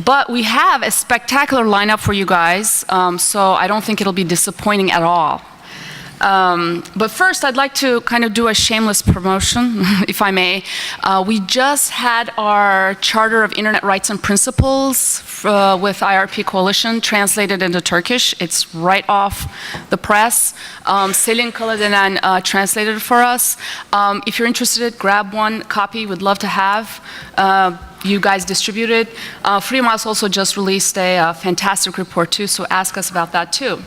But we have a spectacular lineup for you guys, so I don't think it'll be disappointing at all. But first, I'd like to kind of do a shameless promotion, if I may. We just had our Charter of Internet Rights and Principles with IRP Coalition translated into Turkish. It's right off the press. Selin Kaladenen translated it for us. If you're interested, grab one copy. We'd love to have you guys distribute it. Freedom House also just released a fantastic report too, so ask us about that too.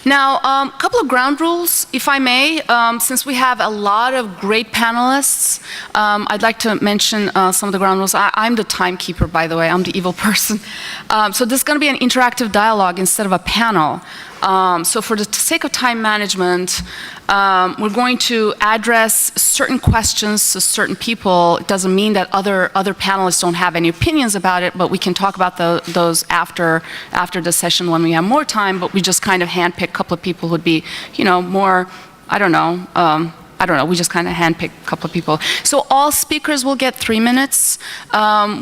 Now, a couple of ground rules, if I may. Since we have a lot of great panelists, I'd like to mention some of the ground rules. I'm the timekeeper, by the way. I'm the evil person. So this is going to be an interactive dialogue instead of a panel. So for the sake of time management, we're going to address certain questions to certain people. It doesn't mean that other panelists don't have any opinions about it, but we can talk about those after the session when we have more time, but we just kind of handpick a couple of people who'd be, more, I don't know, we just kind of handpick a couple of people. So all speakers will get 3 minutes.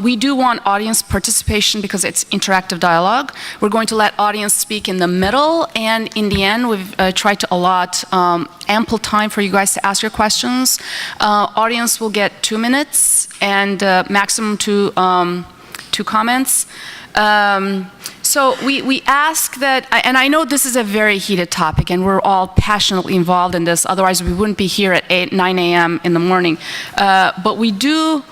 We do want audience participation because it's interactive dialogue. We're going to let audience speak in the middle, and in the end, we've tried to allot ample time for you guys to ask your questions. Audience will get 2 minutes and maximum two comments. So we ask that, and I know this is a very heated topic and we're all passionately involved in this, otherwise we wouldn't be here at 9 a.m. in the morning. But we do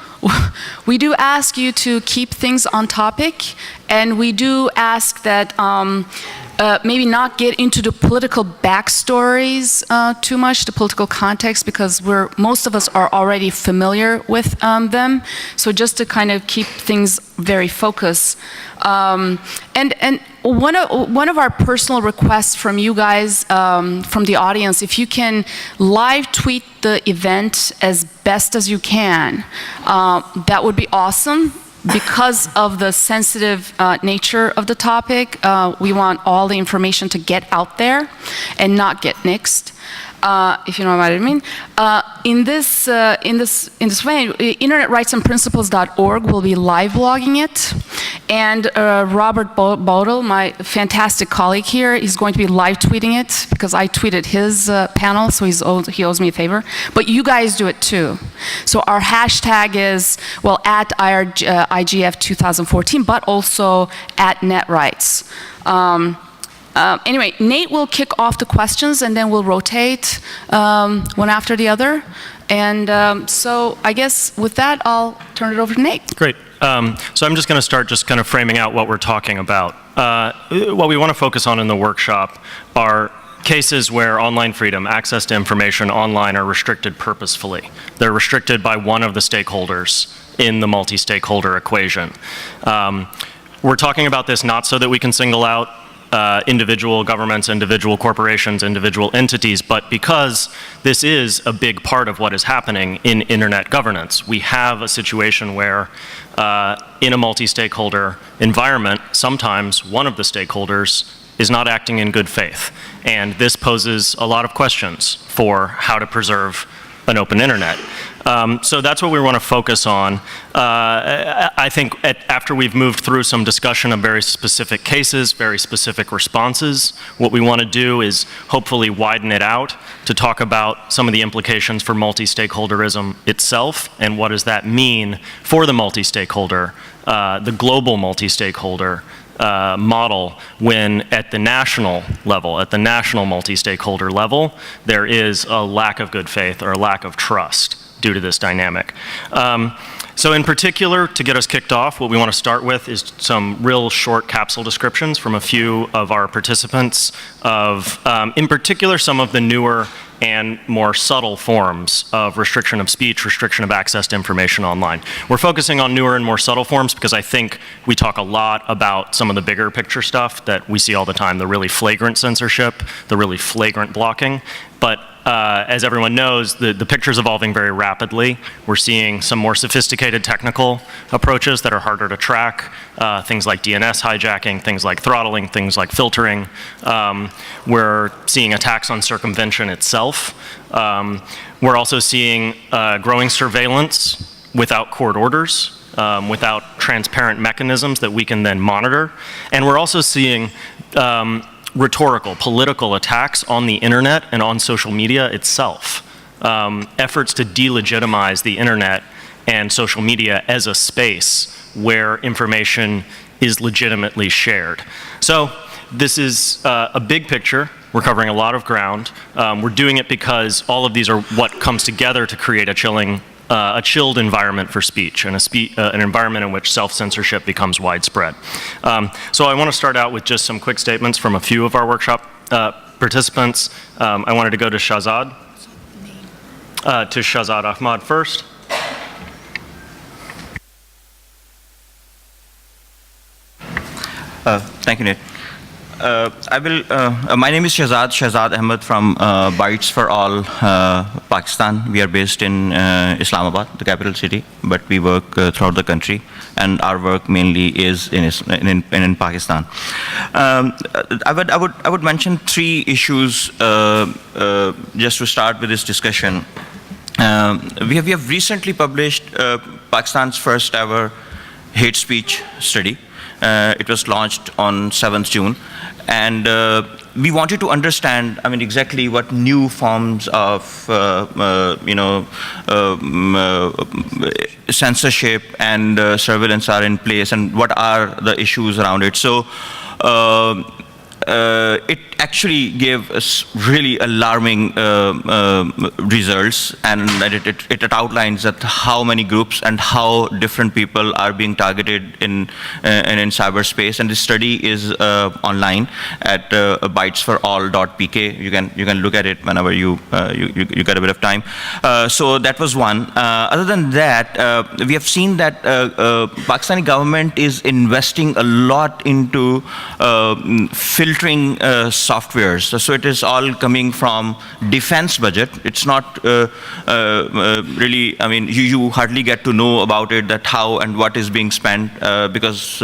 ask you to keep things on topic, and we do ask that maybe not get into the political backstories too much, the political context, because most of us are already familiar with them. So just to kind of keep things very focused. And one of our personal requests from you guys, from the audience, if you can live tweet the event as best as you can, that would be awesome. Because of the sensitive nature of the topic, we want all the information to get out there and not get nixed. If you know what I mean. In this way, internetrightsandprinciples.org will be live blogging it, and Robert Bodel, my fantastic colleague here, is going to be live tweeting it because I tweeted his panel, so he owes me a favor. But you guys do it too. So our hashtag is, well, at IGF 2014, but also at NetRights. Anyway, Nate will kick off the questions and then we'll rotate one after the other. And so I guess with that, I'll turn it over to Nate. Great. So I'm just going to start just kind of framing out what we're talking about. What we want to focus on in the workshop are cases where online freedom, access to information online, are restricted purposefully. They're restricted by one of the stakeholders in the multi-stakeholder equation. We're talking about this not so that we can single out individual governments, individual corporations, individual entities, but because this is a big part of what is happening in internet governance. We have a situation where in a multi-stakeholder environment, sometimes one of the stakeholders is not acting in good faith. And this poses a lot of questions for how to preserve an open internet. So that's what we want to focus on. I think after we've moved through some discussion of very specific cases, very specific responses, what we want to do is hopefully widen it out to talk about some of the implications for multi-stakeholderism itself and what does that mean for the multi-stakeholder, the global multi-stakeholder model, when at the national level, at the national multi-stakeholder level, there is a lack of good faith or a lack of trust due to this dynamic. So in particular, to get us kicked off, what we want to start with is some real short capsule descriptions from a few of our participants of, in particular, some of the newer and more subtle forms of restriction of speech, restriction of access to information online. We're focusing on newer and more subtle forms because I think we talk a lot about some of the bigger picture stuff that we see all the time, the really flagrant censorship, the really flagrant blocking. But as everyone knows, the picture's evolving very rapidly. We're seeing some more sophisticated technical approaches that are harder to track, things like DNS hijacking, things like throttling, things like filtering. We're seeing attacks on circumvention itself. We're also seeing growing surveillance without court orders. without transparent mechanisms that we can then monitor. And we're also seeing rhetorical, political attacks on the internet and on social media itself. Efforts to delegitimize the internet and social media as a space where information is legitimately shared. So this is a big picture. We're covering a lot of ground. We're doing it because all of these are what comes together to create a chilled environment for speech and an environment in which self-censorship becomes widespread. So I want to start out with just some quick statements from a few of our workshop participants. I wanted to go to Shahzad Ahmad first. Thank you, Nate. My name is Shahzad Ahmed from Bytes for All, Pakistan. We are based in Islamabad, the capital city, but we work throughout the country, and our work mainly is in Pakistan. I would mention three issues just to start with this discussion. We have recently published Pakistan's first ever hate speech study. It was launched on 7th June, and we wanted to understand, exactly what new forms of, censorship and surveillance are in place, and what are the issues around it. So it actually gave us really alarming results, and it outlines that how many groups and how different people are being targeted in cyberspace. And this study is online at bytesforall.pk. You can look at it whenever you get a bit of time. So that was one. Other than that, we have seen that Pakistani government is investing a lot into filtering softwares. So it is all coming from defense budget. It's not really, you hardly get to know about it, that how and what is being spent, because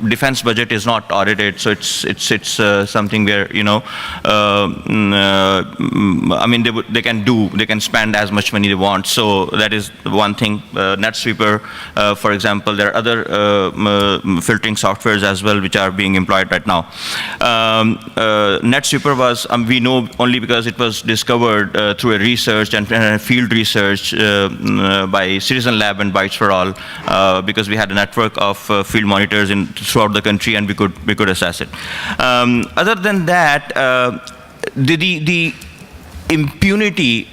defense budget is not audited. So it's something where, they can spend as much money they want. So that is one thing. NetSweeper, for example, there are other filtering softwares as well which are being employed right now. NetSweeper was, we know only because it was discovered through a research and field research by Citizen Lab and Bytes for All, because we had a network of field monitors throughout the country, and we could assess it. Other than that, the impunity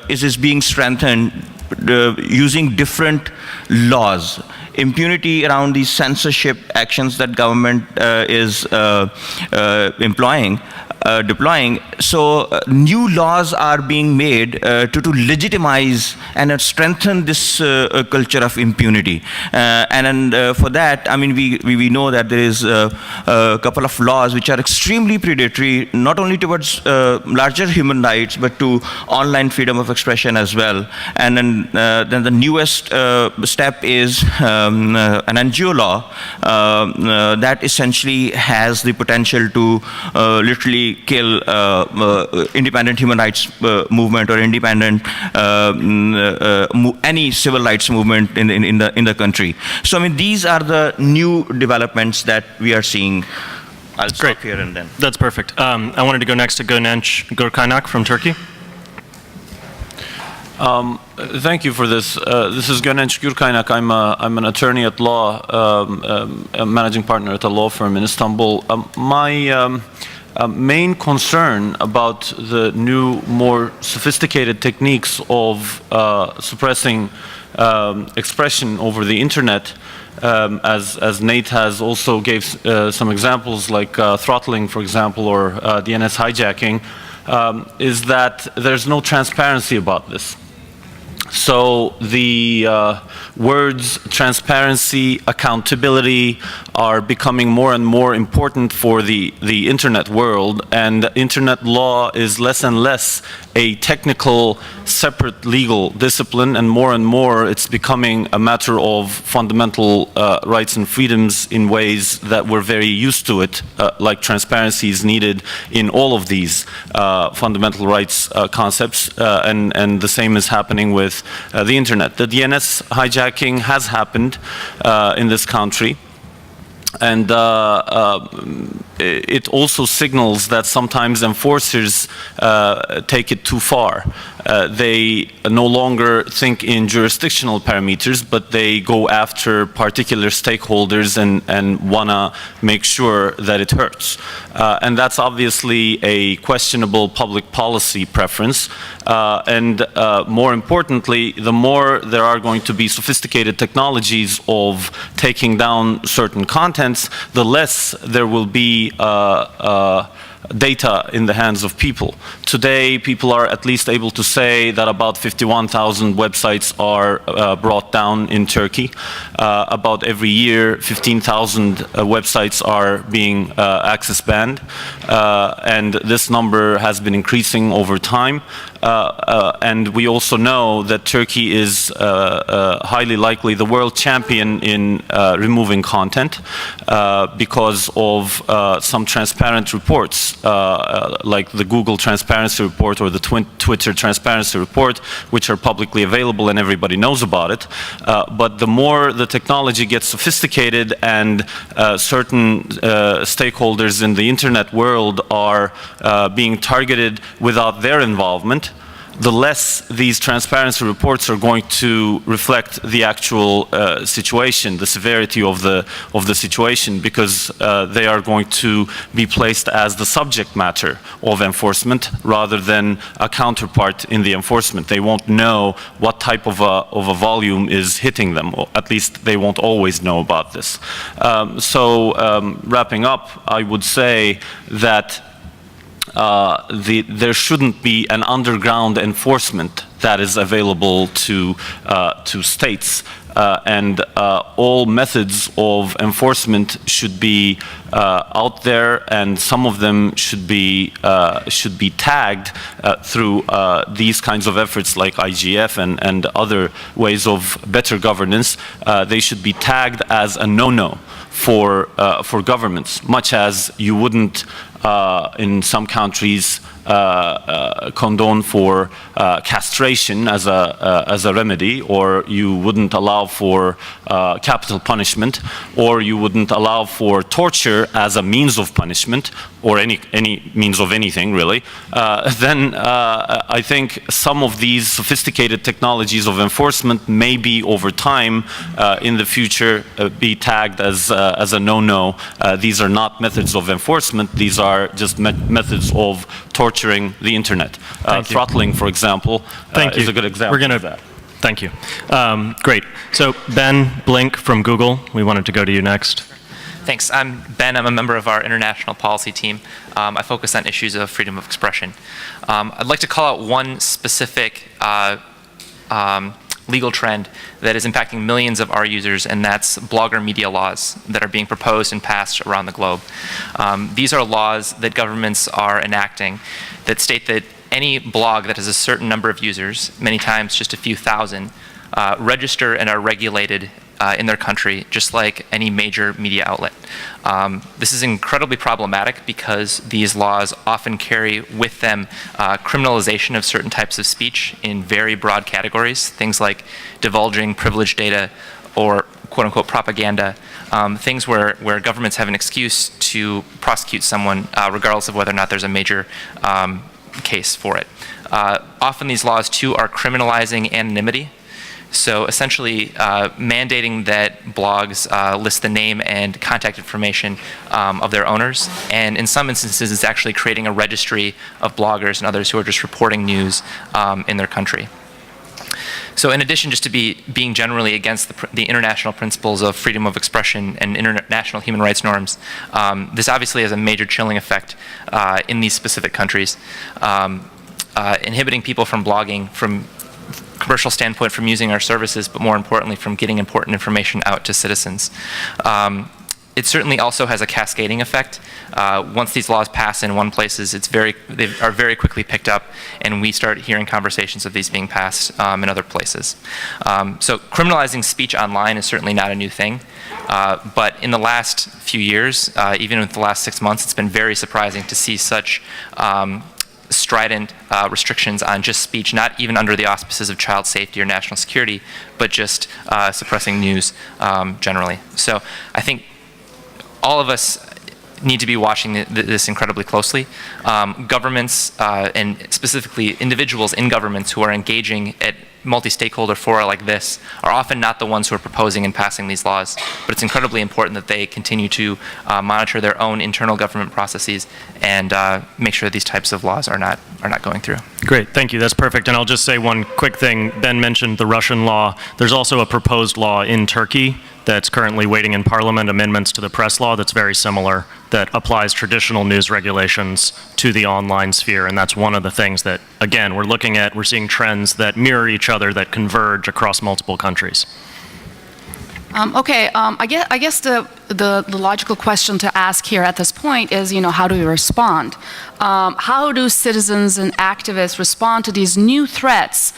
is being strengthened using different laws. Impunity around these censorship actions that government is deploying. So new laws are being made to legitimize and strengthen this culture of impunity. And for that, we know that there is a couple of laws which are extremely predatory, not only towards larger human rights, but to online freedom of expression as well. And then the newest step is an NGO law that essentially has the potential to literally kill independent human rights movement or independent any civil rights movement in the country. So these are the new developments that we are seeing. I'll stop here and then. That's perfect. I wanted to go next to Ganesha Kurkainak from Turkey. Thank you for this. This is Ganesha Kurkainak. I'm an attorney at law, a managing partner at a law firm in Istanbul. My main concern about the new, more sophisticated techniques of suppressing expression over the internet, as Nate has also gave some examples, like throttling, for example, or DNS hijacking, is that there's no transparency about this. So the words transparency, accountability are becoming more and more important for the internet world, and internet law is less and less a technical, separate legal discipline, and more it's becoming a matter of fundamental rights and freedoms in ways that we're very used to it, like transparency is needed in all of these fundamental rights concepts, and the same is happening with the internet. The DNS hijacking has happened in this country. And it also signals that sometimes enforcers take it too far. They no longer think in jurisdictional parameters, but they go after particular stakeholders and want to make sure that it hurts. And that's obviously a questionable public policy preference. And more importantly, the more there are going to be sophisticated technologies of taking down certain contents, the less there will be data in the hands of people. Today, people are at least able to say that about 51,000 websites are brought down in Turkey. About every year, 15,000 websites are being access banned, and this number has been increasing over time. And we also know that Turkey is highly likely the world champion in removing content because of some transparent reports like the Google Transparency Report or the Twitter Transparency Report, which are publicly available and everybody knows about it. But the more the technology gets sophisticated and certain stakeholders in the internet world are being targeted without their involvement, the less these transparency reports are going to reflect the actual situation, the severity of the situation, because they are going to be placed as the subject matter of enforcement rather than a counterpart in the enforcement. They won't know what type of a volume is hitting them, or at least they won't always know about this. Wrapping up, I would say that there shouldn't be an underground enforcement that is available to states, and all methods of enforcement should be out there, and some of them should be tagged through these kinds of efforts like IGF and other ways of better governance. They should be tagged as a no-no for governments, much as you wouldn't in some countries condone for castration as a remedy, or you wouldn't allow for capital punishment, or you wouldn't allow for torture as a means of punishment, or any means of anything really, then I think some of these sophisticated technologies of enforcement may be over time in the future be tagged as a no-no. These are not methods of enforcement, these are just methods of torturing the internet. Throttling, for example, is a good example of that. Thank you. Great. So Ben Blink from Google, we wanted to go to you next. Thanks. I'm Ben. I'm a member of our international policy team. I focus on issues of freedom of expression. I'd like to call out one specific legal trend that is impacting millions of our users, and that's blogger media laws that are being proposed and passed around the globe. These are laws that governments are enacting that state that any blog that has a certain number of users, many times just a few thousand, register and are regulated in their country, just like any major media outlet. This is incredibly problematic because these laws often carry with them criminalization of certain types of speech in very broad categories, things like divulging privileged data or quote-unquote propaganda, things where governments have an excuse to prosecute someone regardless of whether or not there's a major case for it. Often these laws too are criminalizing anonymity. So essentially mandating that blogs list the name and contact information of their owners, and in some instances it's actually creating a registry of bloggers and others who are just reporting news in their country. So in addition just to being generally against the international principles of freedom of expression and international human rights norms, this obviously has a major chilling effect in these specific countries, inhibiting people from blogging, from commercial standpoint, from using our services, but more importantly from getting important information out to citizens. It certainly also has a cascading effect. Once these laws pass in one places, they are very quickly picked up, and we start hearing conversations of these being passed in other places. So criminalizing speech online is certainly not a new thing, but in the last few years, even in the last 6 months, it's been very surprising to see such strident restrictions on just speech, not even under the auspices of child safety or national security, but just suppressing news generally. So I think all of us need to be watching this incredibly closely. Governments and specifically individuals in governments who are engaging at multi-stakeholder fora like this are often not the ones who are proposing and passing these laws, but it's incredibly important that they continue to monitor their own internal government processes and make sure these types of laws are not going through. Great, thank you. That's perfect. And I'll just say one quick thing. Ben mentioned the Russian law. There's also a proposed law in Turkey that's currently waiting in Parliament, amendments to the press law that's very similar, that applies traditional news regulations to the online sphere. And that's one of the things that, again, we're seeing trends that mirror each other, that converge across multiple countries. I guess the logical question to ask here at this point is, how do we respond? How do citizens and activists respond to these new threats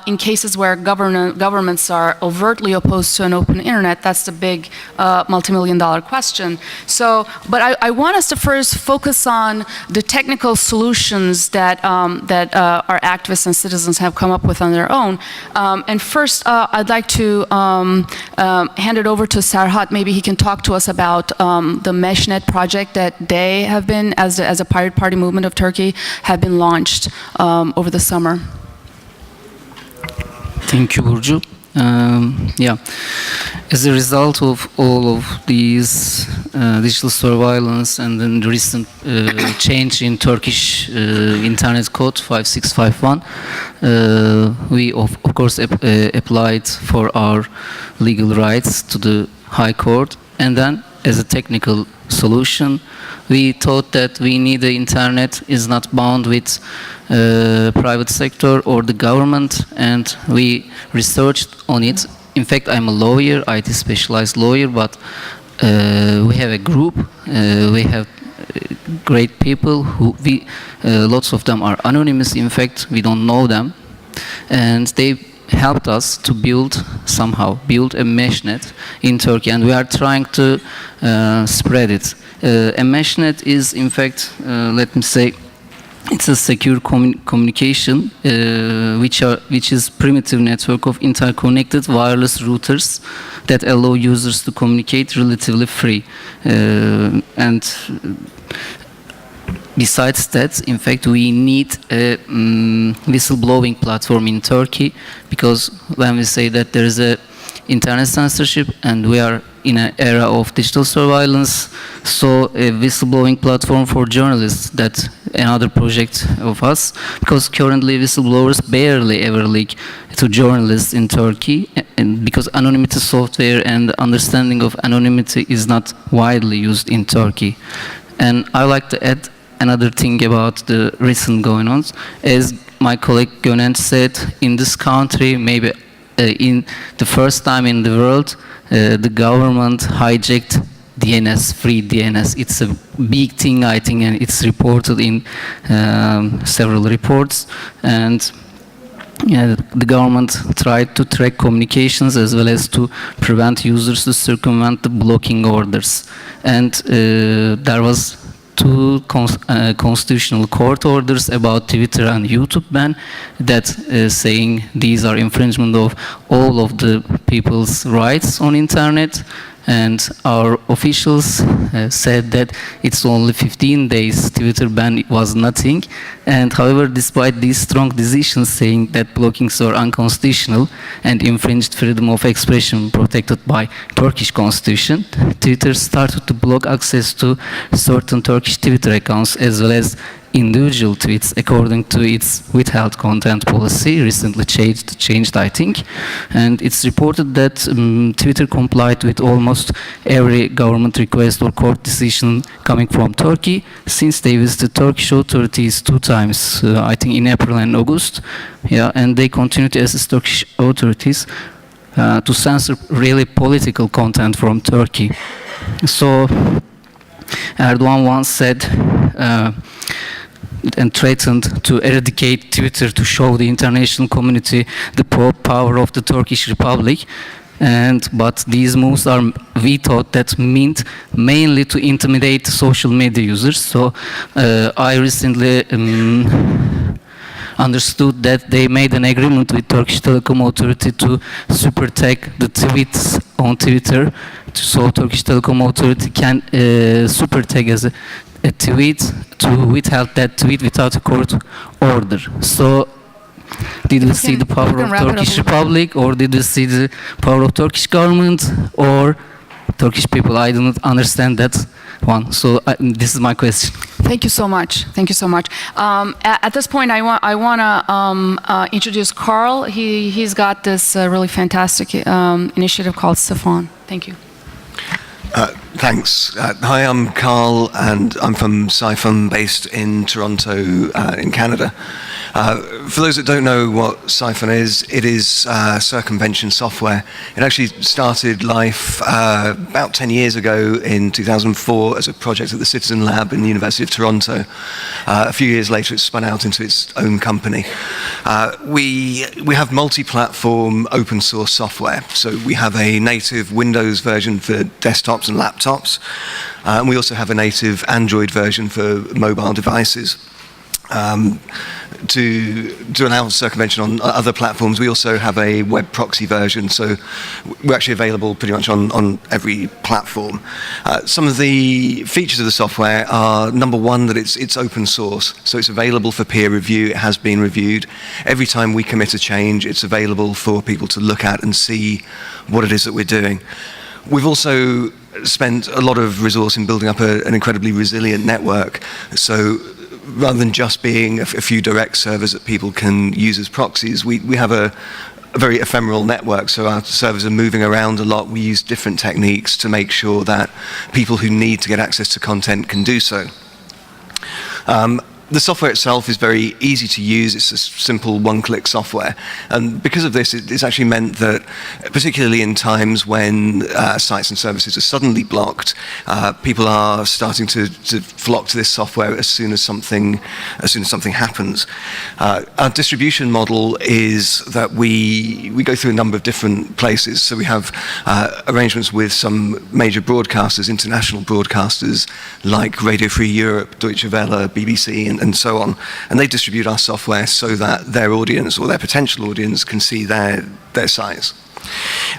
in cases where governments are overtly opposed to an open internet? That's the big multi-million-dollar question. So, but I want us to first focus on the technical solutions that our activists and citizens have come up with on their own. And first, I'd like to hand it over to Serhat. Maybe he can talk to us about the MeshNet project that they have been, as a Pirate Party movement of Turkey, have been launched over the summer. Thank you, Burcu. As a result of all of these digital surveillance and then the recent change in Turkish Internet Code 5651, we of course applied for our legal rights to the High Court, and then as a technical solution, we thought that we need the internet is not bound with private sector or the government, and we researched on it. In fact, I'm a lawyer, IT specialized lawyer, but we have a group, we have great people who lots of them are anonymous. In fact, we don't know them, and they helped us to build a MeshNet in Turkey, and we are trying to spread it. A MeshNet is, in fact, let me say, it's a secure communication, which is primitive network of interconnected wireless routers that allow users to communicate relatively free. And besides that, in fact, we need a whistleblowing platform in Turkey, because when we say that there is a internet censorship and we are in an era of digital surveillance, so a whistleblowing platform for journalists, that's another project of us, because currently whistleblowers barely ever leak to journalists in Turkey, and because anonymity software and understanding of anonymity is not widely used in Turkey. And I like to add another thing about the recent going-ons. As my colleague Gönenç said, in this country, maybe in the first time in the world, the government hijacked DNS, free DNS. It's a big thing, I think, and it's reported in several reports. And the government tried to track communications as well as to prevent users to circumvent the blocking orders. And there was two constitutional court orders about Twitter and YouTube ban that saying these are infringement of all of the people's rights on internet. And our officials said that it's only 15 days, Twitter ban was nothing. And however, despite these strong decisions saying that blockings are unconstitutional and infringed freedom of expression protected by Turkish constitution, Twitter started to block access to certain Turkish Twitter accounts as well as individual tweets according to its withheld content policy, recently changed, I think. And it's reported that Twitter complied with almost every government request or court decision coming from Turkey since they visited Turkish authorities 2 times, I think in April and August. Yeah, and they continue to assist Turkish authorities. to censor really political content from Turkey. So Erdogan once said and threatened to eradicate Twitter to show the international community the power of the Turkish Republic. But these moves are, we thought, that meant mainly to intimidate social media users. So I recently understood that they made an agreement with Turkish Telecom Authority to super tag the tweets on Twitter. So Turkish Telecom Authority can super tag as a tweet to withhold that tweet without a court order. So did we see the power of Turkish Republic, or did we see the power of Turkish government or Turkish people? I didn't understand that one. So this is my question. Thank you so much. Thank you so much. At this point, I want to introduce Carl. He's got this really fantastic initiative called Siphon. Thank you. Thanks. Hi, I'm Carl, and I'm from Siphon, based in Toronto, in Canada. For those that don't know what Siphon is, it is circumvention software. It actually started life about 10 years ago in 2004 as a project at the Citizen Lab in the University of Toronto. A few years later, it spun out into its own company. We have multi-platform open source software. So we have a native Windows version for desktops and laptops. And we also have a native Android version for mobile devices. To allow circumvention on other platforms, we also have a web proxy version, so we're actually available pretty much on every platform. Some of the features of the software are, number one, that it's open source, so it's available for peer review. It has been reviewed. Every time we commit a change, it's available for people to look at and see what it is that we're doing. We've also spent a lot of resource in building up an incredibly resilient network. So rather than just being a few direct servers that people can use as proxies, we have a very ephemeral network. So our servers are moving around a lot. We use different techniques to make sure that people who need to get access to content can do so. The software itself is very easy to use. It's a simple one-click software. And because of this, it's actually meant that, particularly in times when sites and services are suddenly blocked, people are starting to flock to this software as soon as something happens. Our distribution model is that we go through a number of different places. So we have arrangements with some major broadcasters, international broadcasters, like Radio Free Europe, Deutsche Welle, BBC, and so on, and they distribute our software so that their audience or their potential audience can see their sites.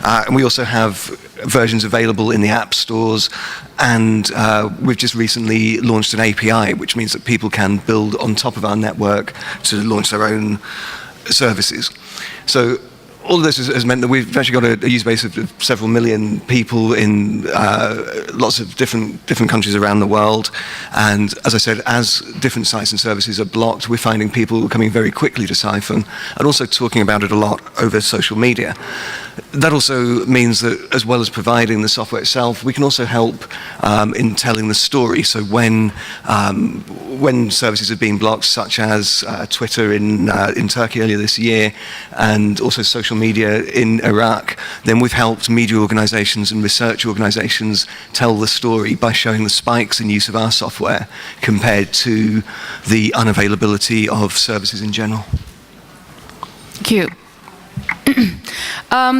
And we also have versions available in the app stores, and we've just recently launched an API, which means that people can build on top of our network to launch their own services. So all of this has meant that we've actually got a user base of several million people in lots of different countries around the world. And as I said, as different sites and services are blocked, we're finding people coming very quickly to Siphon and also talking about it a lot over social media. That also means that, as well as providing the software itself, we can also help in telling the story. So when services have been blocked, such as Twitter in Turkey earlier this year, and also social media in Iraq, then we've helped media organizations and research organizations tell the story by showing the spikes in use of our software compared to the unavailability of services in general. Thank you. How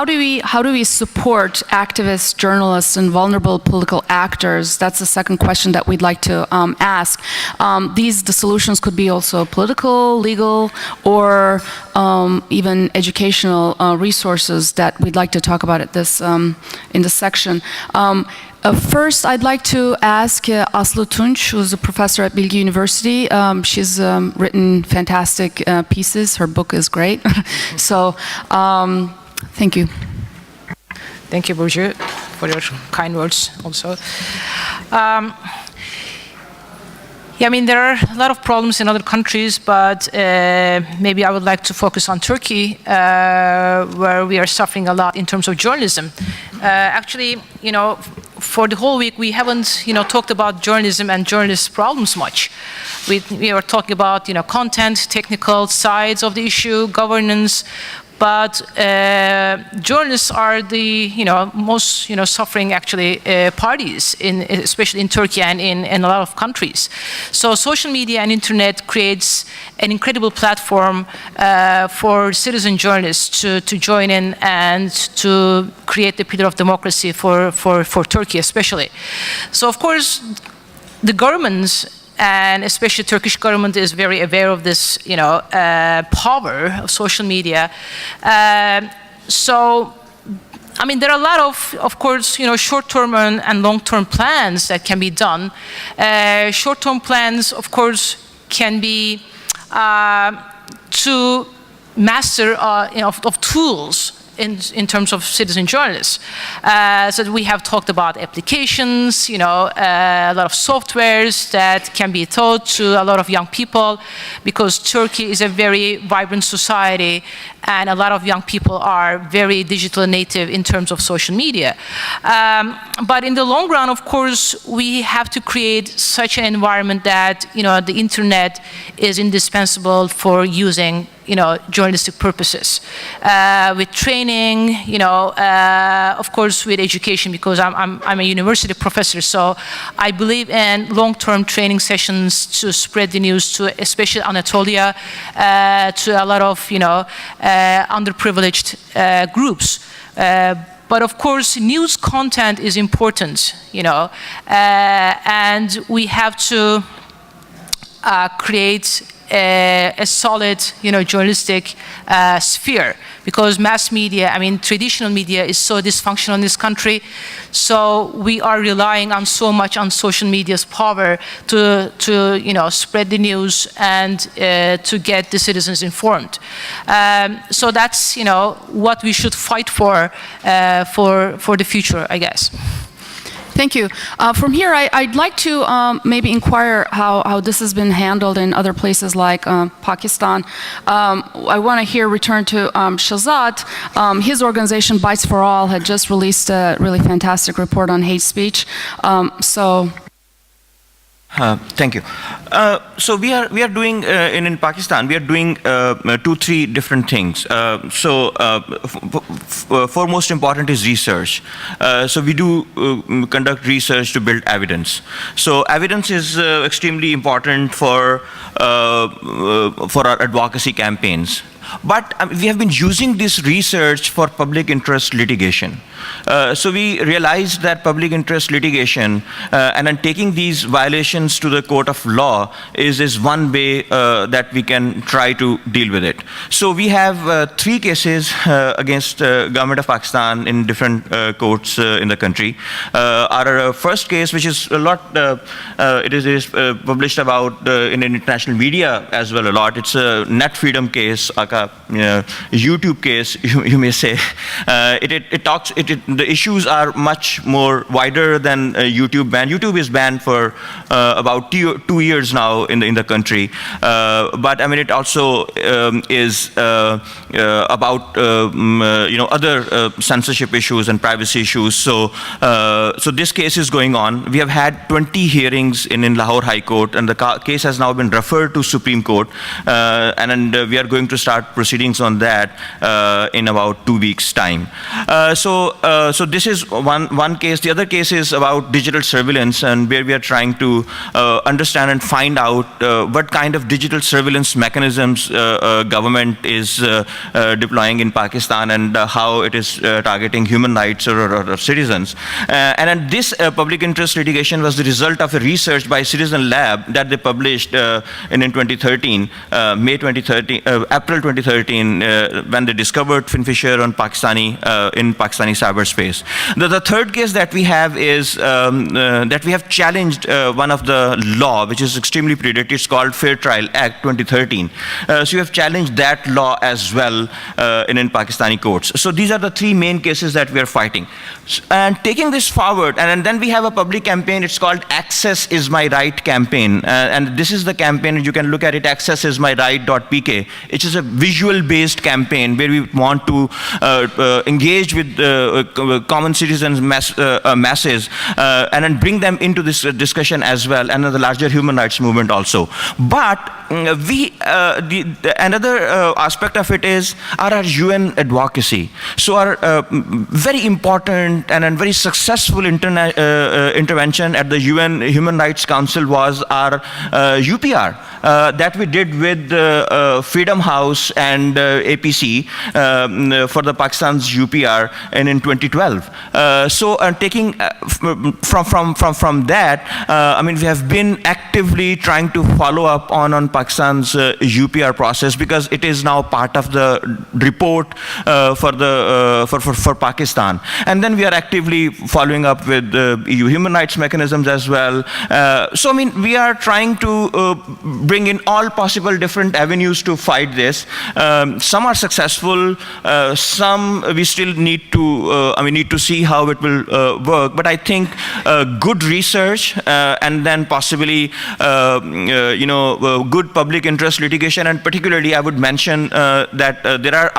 do we support activists, journalists, and vulnerable political actors? That's the second question that we'd like to ask. The solutions could be also political, legal, or even educational resources that we'd like to talk about at this in this section. First, I'd like to ask Aslı Tunç, who's a professor at Bilgi University. She's written fantastic pieces. Her book is great. So, thank you. Thank you, Burcu, for your kind words also. Yeah, I mean, there are a lot of problems in other countries, but maybe I would like to focus on Turkey, where we are suffering a lot in terms of journalism. Actually, you know, for the whole week we haven't, talked about journalism and journalist problems much. We are talking about, content, technical sides of the issue, governance, but journalists are the, most, suffering actually parties, especially in Turkey and in a lot of countries. So social media and internet creates an incredible platform for citizen journalists to join in and to create the pillar of democracy for Turkey especially. So of course, the governments, and especially Turkish government, is very aware of this, power of social media. So, I mean, there are a lot of course, short-term and long-term plans that can be done. Short-term plans, of course, can be to master, of tools in terms of citizen journalists. So we have talked about applications, a lot of softwares that can be taught to a lot of young people, because Turkey is a very vibrant society and a lot of young people are very digital native in terms of social media. But in the long run, of course, we have to create such an environment that, the internet is indispensable for using, journalistic purposes, with training, of course, with education, because I'm a university professor, so I believe in long-term training sessions to spread the news to, especially Anatolia, to a lot of, underprivileged groups. But of course, news content is important, and we have to create a solid, journalistic sphere, because mass media, I mean, traditional media is so dysfunctional in this country. So we are relying on so much on social media's power to spread the news and to get the citizens informed. So that's, what we should fight for the future, I guess. Thank you. From here, I'd like to maybe inquire how this has been handled in other places like Pakistan. I want to return to Shahzad. His organization, Bytes for All, had just released a really fantastic report on hate speech. Thank you. So we are doing in Pakistan. We are doing 2-3 different things. Foremost important is research. So we do conduct research to build evidence. So evidence is extremely important for our advocacy campaigns. But we have been using this research for public interest litigation. So we realized that public interest litigation and then taking these violations to the court of law is one way that we can try to deal with it. So we have 3 cases against government of Pakistan in different courts in the country. Our first case, which is a lot, it is published about in international media as well a lot. It's a net freedom case, YouTube case, you may say. The issues are much more wider than YouTube ban. YouTube is banned for about 2 years now in the country. But I mean, it also is about other censorship issues and privacy issues. So this case is going on. We have had 20 hearings in Lahore High Court, and the case has now been referred to Supreme Court, and we are going to start proceedings on that in about 2 weeks' time. So this is one case. The other case is about digital surveillance, and where we are trying to understand and find out what kind of digital surveillance mechanisms government is deploying in Pakistan, and how it is targeting human rights or citizens. And then this public interest litigation was the result of a research by Citizen Lab that they published in 2013, April 2013, when they discovered Finfisher on Pakistani cyberspace. The third case that we have is that we have challenged one of the law, which is extremely predated. It's called Fair Trial Act 2013. So we have challenged that law as well in Pakistani courts. So these are the 3 main cases that we are fighting. And taking this forward, and then we have a public campaign. It's called Access is My Right campaign. And this is the campaign. You can look at it, accessismyright.pk. It is a visual-based campaign where we want to engage with common citizens masses and then bring them into this discussion as well, and the larger human rights movement also. But another aspect of it is our UN advocacy. So our very important and very successful intervention at the UN Human Rights Council was our UPR that we did with Freedom House and APC for the Pakistan's UPR and in 2012. So taking from that, I mean, we have been actively trying to follow up on Pakistan's UPR process, because it is now part of the report for Pakistan. And then we are actively following up with EU human rights mechanisms as well. So I mean, we are trying to bring in all possible different avenues to fight this. Some are successful, some we still need to see how it will work. But I think good research and then possibly good public interest litigation, and particularly I would mention that there are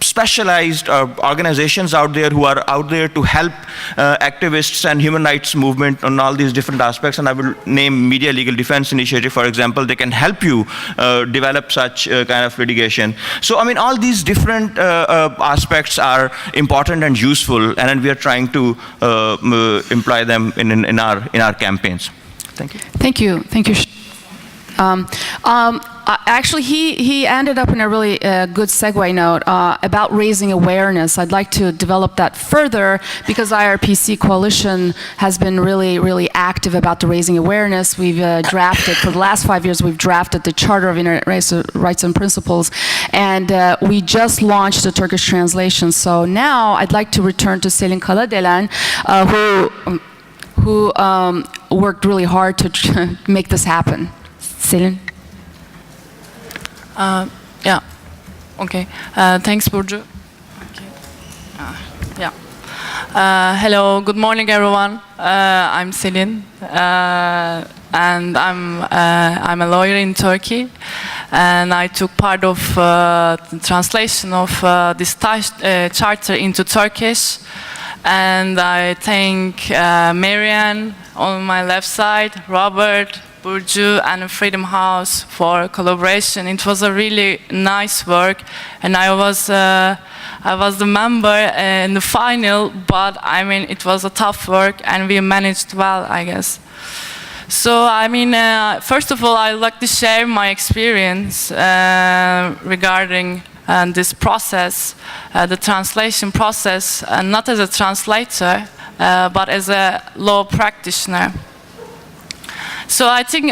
specialized organizations out there who are out there to help activists and human rights movement on all these different aspects. And I will name Media Legal Defense Initiative, for example. They can help you develop such kind of litigation. So I mean, all these different aspects are important and useful, and then we are trying to employ them in our campaigns. Thank you. Thank you. Thank you. Actually, he ended up in a really good segue note about raising awareness. I'd like to develop that further, because IRPC Coalition has been really, really active about the raising awareness. We've drafted, for the last 5 years, we've drafted the Charter of Internet Rights and Principles, and we just launched the Turkish translation. So now I'd like to return to Selin Kaladelen, who worked really hard to make this happen. Selin? Yeah. Okay. Thanks, Burcu. Okay. Yeah. Hello. Good morning, everyone. I'm Selin, and I'm a lawyer in Turkey, and I took part of the translation of this charter into Turkish. And I thank Marianne on my left side, Robert, Burcu, and Freedom House for collaboration. It was a really nice work, and I was the member in the final, but I mean, it was a tough work, and we managed well, I guess. So I mean, first of all, I'd like to share my experience regarding this process, the translation process, not as a translator, but as a law practitioner. So I think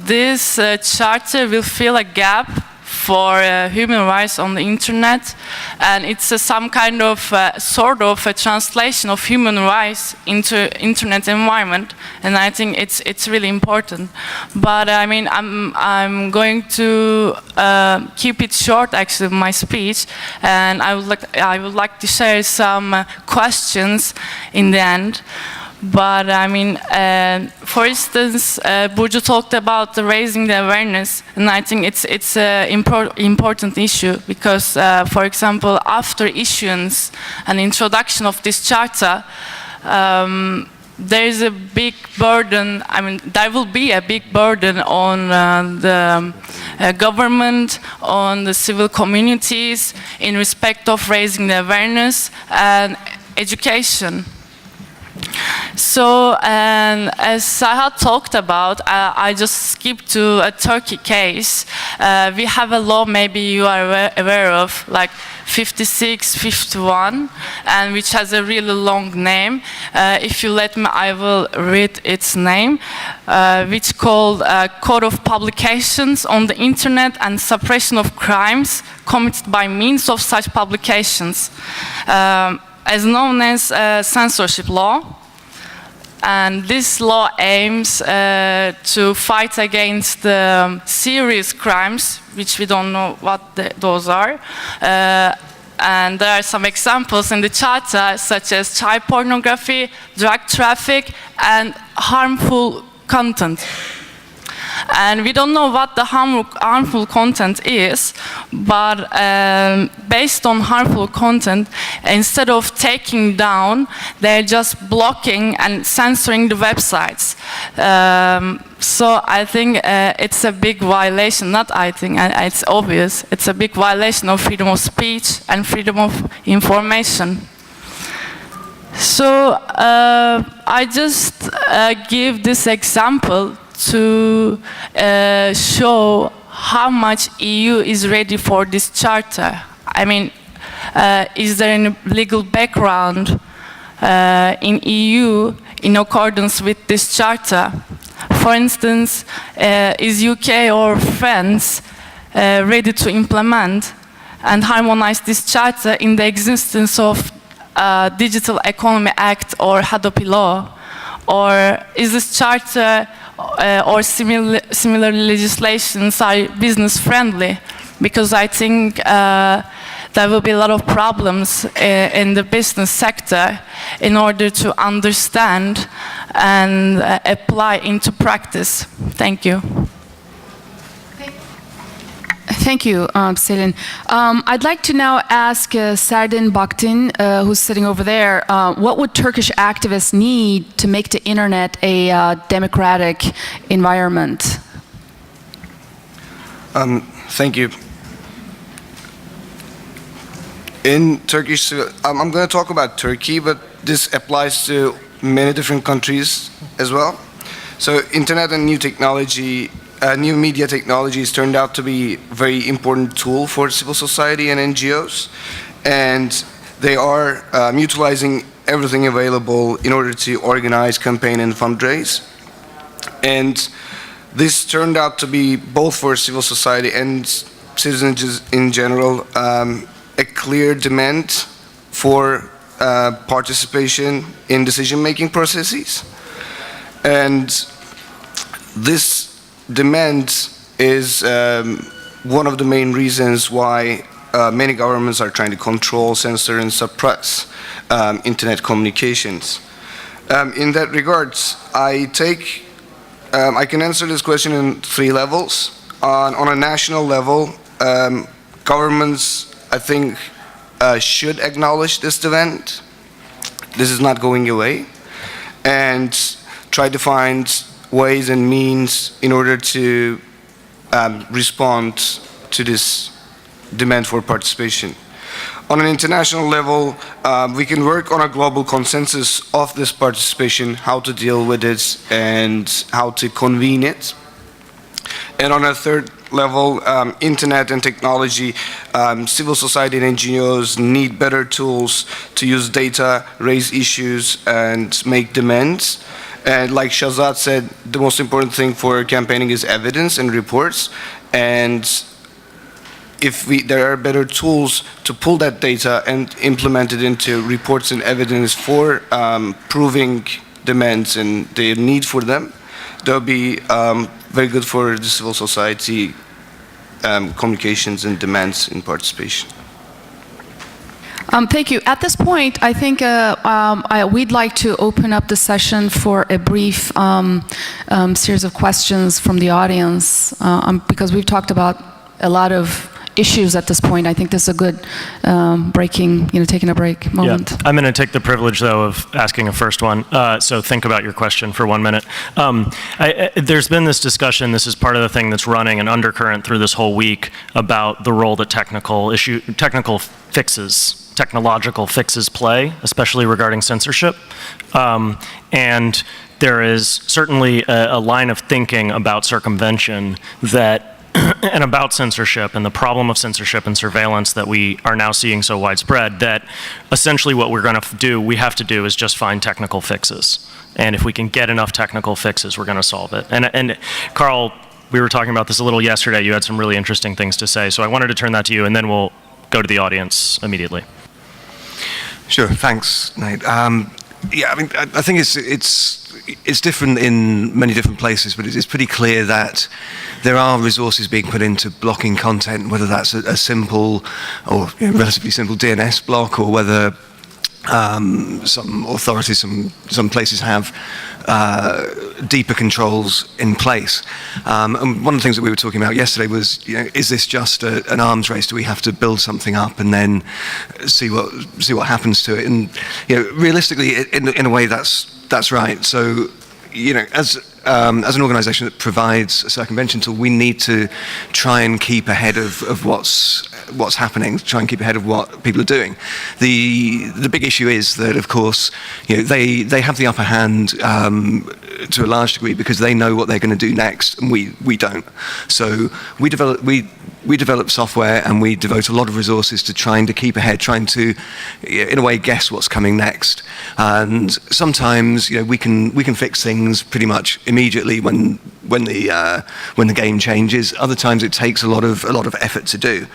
this charter will fill a gap for human rights on the internet, and it's some kind of sort of a translation of human rights into internet environment, and I think it's really important. But I mean, I'm going to keep it short, actually, my speech, and I would like to share some questions in the end. But I mean, for instance, Burcu talked about raising the awareness, and I think it's an important issue, because, for example, after issuance and introduction of this charter, there is a big burden. I mean, there will be a big burden on the government, on the civil communities, in respect of raising the awareness and education. So, and as I had talked about, I just skipped to a Turkey case. We have a law, maybe you are aware of, like 5651, and which has a really long name. If you let me, I will read its name, which called Code of Publications on the Internet and Suppression of Crimes Committed by Means of Such Publications, as known as censorship law. And this law aims to fight against serious crimes, which we don't know what those are. And there are some examples in the charter, such as child pornography, drug traffic, and harmful content. and we don't know what the harmful content is, but based on harmful content, instead of taking down, they're just blocking and censoring the websites. So I think it's a big violation, not I think, it's obvious, it's a big violation of freedom of speech and freedom of information. So I just give this example to show how much EU is ready for this charter. I mean, is there any legal background in EU in accordance with this charter? For instance, is UK or France ready to implement and harmonize this charter in the existence of Digital Economy Act or Hadopi law? Or is this charter or similar legislations are business friendly? Because I think there will be a lot of problems in the business sector in order to understand and apply into practice. Thank you. Thank you, Selin. I'd like to now ask Serdin Bakhtin, who's sitting over there, what would Turkish activists need to make the internet a democratic environment? Thank you. In Turkish, I'm going to talk about Turkey, but this applies to many different countries as well. So internet and new technology, new media technologies turned out to be a very important tool for civil society and NGOs, and they are utilizing everything available in order to organize, campaign, and fundraise. And this turned out to be, both for civil society and citizens in general, a clear demand for participation in decision-making processes. And this demand is one of the main reasons why many governments are trying to control, censor, and suppress internet communications. In that regard, I can answer this question in 3 levels. On a national level, governments, I think, should acknowledge this demand. This is not going away, and try to find ways and means in order to respond to this demand for participation. On an international level, we can work on a global consensus of this participation, how to deal with it, and how to convene it. And on a third level, internet and technology, civil society and NGOs need better tools to use data, raise issues, and make demands. And like Shahzad said, the most important thing for campaigning is evidence and reports. And if there are better tools to pull that data and implement it into reports and evidence for proving demands and the need for them, that would be very good for the civil society communications and demands in participation. Thank you. At this point, I think we'd like to open up the session for a brief series of questions from the audience, because we've talked about a lot of issues at this point. I think this is a good taking a break moment. Yeah. I'm going to take the privilege, though, of asking a first one. So think about your question for 1 minute. There's been this discussion, this is part of the thing that's running an undercurrent through this whole week, about the role that technological fixes play, especially regarding censorship. And there is certainly a line of thinking about circumvention that and about censorship and the problem of censorship and surveillance that we are now seeing so widespread, that essentially what we're going to we have to do is just find technical fixes. And if we can get enough technical fixes, we're going to solve it. And Carl, we were talking about this a little yesterday. You had some really interesting things to say. So I wanted to turn that to you, and then we'll go to the audience immediately. Sure, thanks, Nate. Yeah, I mean, I think it's different in many different places, but it's pretty clear that there are resources being put into blocking content, whether that's a simple or relatively simple DNS block, or whether some authorities, some places have deeper controls in place. And one of the things that we were talking about yesterday was, is this just an arms race? Do we have to build something up and then see what happens to it? And realistically, in a way, that's right. So, as an organisation that provides a circumvention tool, we need to try and keep ahead of what's happening, try and keep ahead of what people are doing. The big issue is that, of course, they have the upper hand to a large degree because they know what they're going to do next, and we don't. So we develop software and we devote a lot of resources to trying to keep ahead, trying to, in a way, guess what's coming next. And sometimes, we can fix things pretty much immediately when the game changes. Other times, it takes a lot of effort to do.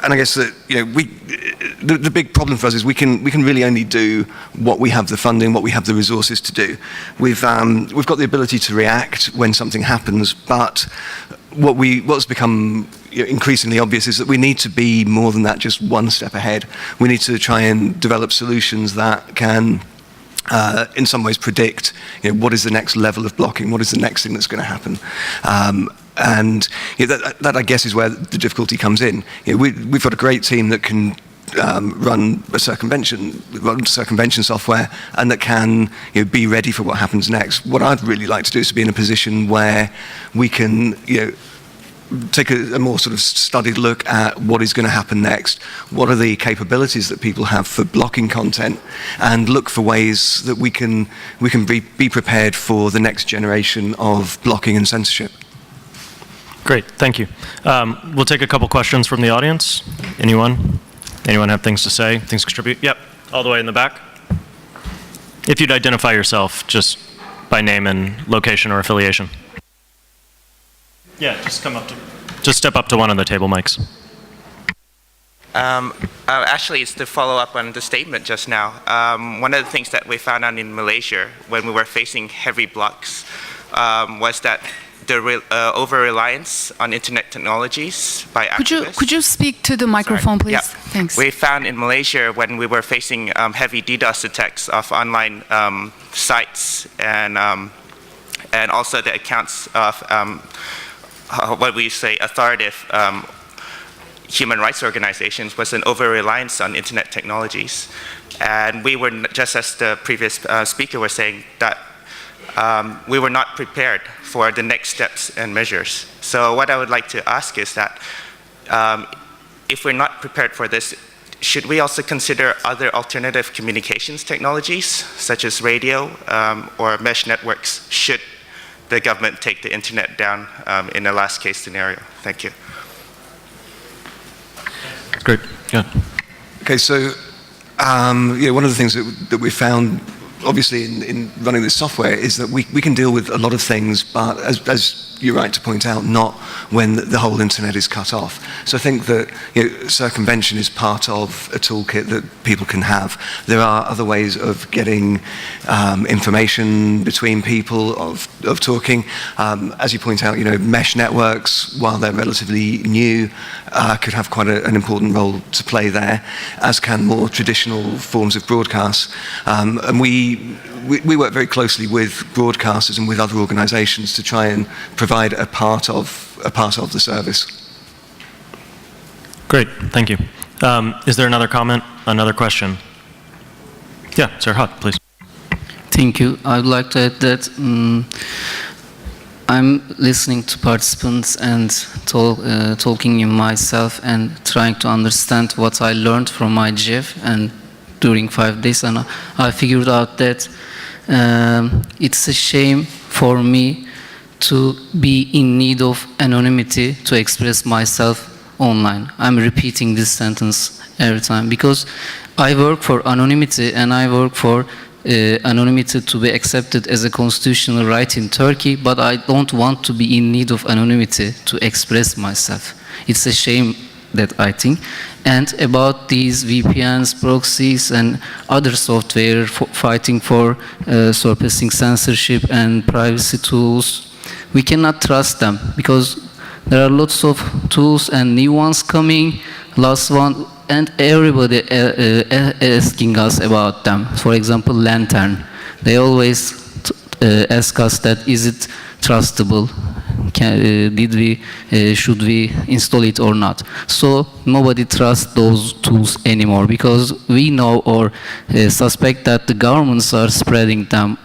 And I guess that the big problem for us is we can really only do what we have the funding, what we have the resources to do. We've got the ability to react when something happens, but what's become increasingly obvious is that we need to be more than that, just one step ahead. We need to try and develop solutions that can, in some ways, predict what is the next level of blocking, what is the next thing that's going to happen. And that, I guess, is where the difficulty comes in. We've got a great team that can run circumvention software, and that can be ready for what happens next. What I'd really like to do is to be in a position where we can take a more sort of studied look at what is going to happen next, what are the capabilities that people have for blocking content, and look for ways that we can be prepared for the next generation of blocking and censorship. Great, thank you. We'll take a couple questions from the audience. Anyone have things to say, things to contribute? Yep, all the way in the back. If you'd identify yourself just by name and location or affiliation. Yeah, just step up to one of the table mics. Actually, it's to follow up on the statement just now. One of the things that we found out in Malaysia when we were facing heavy blocks was that the over-reliance on internet technologies by activists. Could you speak to the microphone, please? Yeah. Thanks. We found in Malaysia when we were facing heavy DDoS attacks of online sites and also the accounts of what we say authoritative human rights organizations, was an over-reliance on internet technologies. And we were, just as the previous speaker was saying, that we were not prepared for the next steps and measures. So what I would like to ask is that if we're not prepared for this, should we also consider other alternative communications technologies, such as radio or mesh networks, should the government take the internet down in the last case scenario? Thank you. That's great. Yeah. Okay, so one of the things that we found, obviously, in running this software, is that we can deal with a lot of things, but as you're right to point out, not when the whole internet is cut off. So I think that circumvention is part of a toolkit that people can have. There are other ways of getting information between people, of talking. As you point out, mesh networks, while they're relatively new, could have quite an important role to play there, as can more traditional forms of broadcasts. And we work very closely with broadcasters and with other organizations to try and provide a part of the service. Great, thank you. Is there another comment, another question? Yeah, Sir Hut, please. Thank you. I would like to add that I'm listening to participants and talking in myself and trying to understand what I learned from IGF and during 5 days, and I figured out that it's a shame for me to be in need of anonymity to express myself online. I'm repeating this sentence every time because I work for anonymity, and I work for anonymity to be accepted as a constitutional right in Turkey, but I don't want to be in need of anonymity to express myself. It's a shame that I think. And about these VPNs, proxies, and other software fighting for surpassing censorship and privacy tools, we cannot trust them because there are lots of tools and new ones coming. Last one and everybody asking us about them. For example, Lantern. They always ask us that, is it trustable? Should we install it or not? So nobody trusts those tools anymore because we know or suspect that the governments are spreading them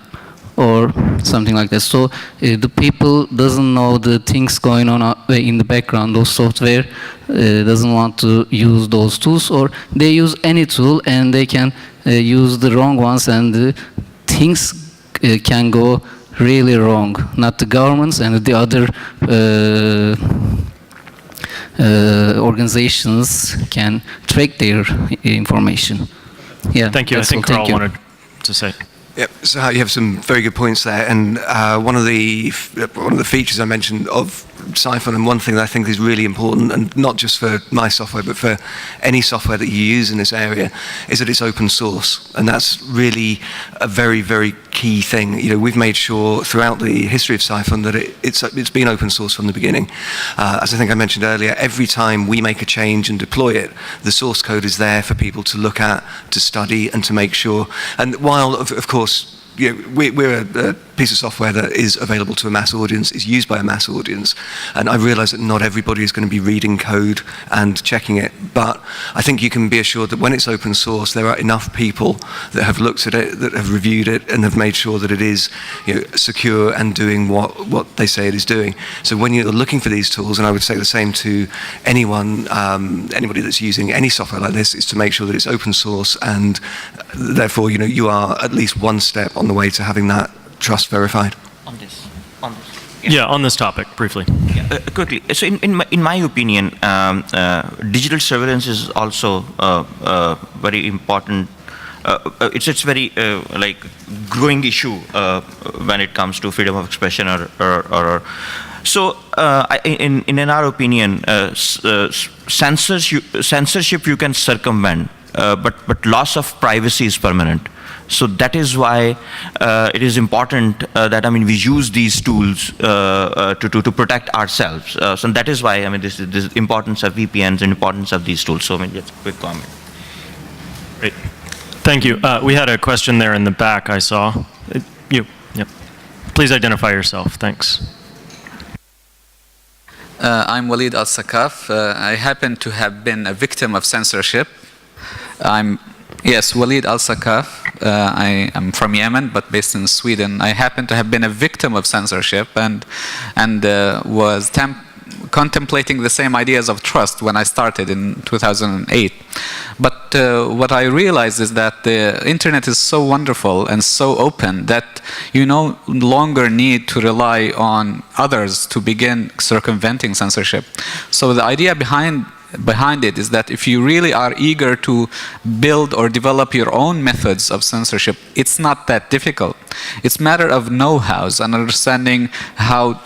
or something like that. So the people doesn't know the things going on in the background. Those software doesn't want to use those tools, or they use any tool and they can use the wrong ones, and things can go really wrong. Not the governments and the other organizations can track their information. Yeah. Thank you. I think Carl wanted to say. Yep. So you have some very good points there, and one of the features I mentioned of Siphon, and one thing that I think is really important, and not just for my software but for any software that you use in this area, is that it's open source, and that's really a very, very key thing. You know, we've made sure throughout the history of Siphon that it's been open source from the beginning. As I think I mentioned earlier, every time we make a change and deploy it, the source code is there for people to look at, to study, and to make sure. And while, of course, you know, we're a piece of software that is available to a mass audience, is used by a mass audience, and I realize that not everybody is going to be reading code and checking it, but I think you can be assured that when it's open source, there are enough people that have looked at it, that have reviewed it, and have made sure that it is, you know, secure and doing what they say it is doing. So when you're looking for these tools, and I would say the same to anyone, anybody that's using any software like this, is to make sure that it's open source, and therefore, you know, you are at least one step on the way to having that trust verified. On this. Yeah, on this topic, briefly. Yeah, quickly. So in my opinion, digital surveillance is also very important. It's very like growing issue when it comes to freedom of expression or so in our opinion, censorship you can circumvent, but loss of privacy is permanent. So that is why it is important that, I mean, we use these tools to protect ourselves. So that is why, I mean, this importance of VPNs and importance of these tools. So I mean, just a quick comment. Great. Thank you. We had a question there in the back I saw. You. Yep. Please identify yourself. Thanks. I'm Walid Al-Sakaf. I happen to have been a victim of censorship. Yes, Walid Al-Sakaf. I am from Yemen, but based in Sweden. I happen to have been a victim of censorship and was contemplating the same ideas of trust when I started in 2008. But what I realized is that the internet is so wonderful and so open that you no longer need to rely on others to begin circumventing censorship. So the idea behind it is that if you really are eager to build or develop your own methods of censorship, it's not that difficult. It's a matter of know-hows and understanding how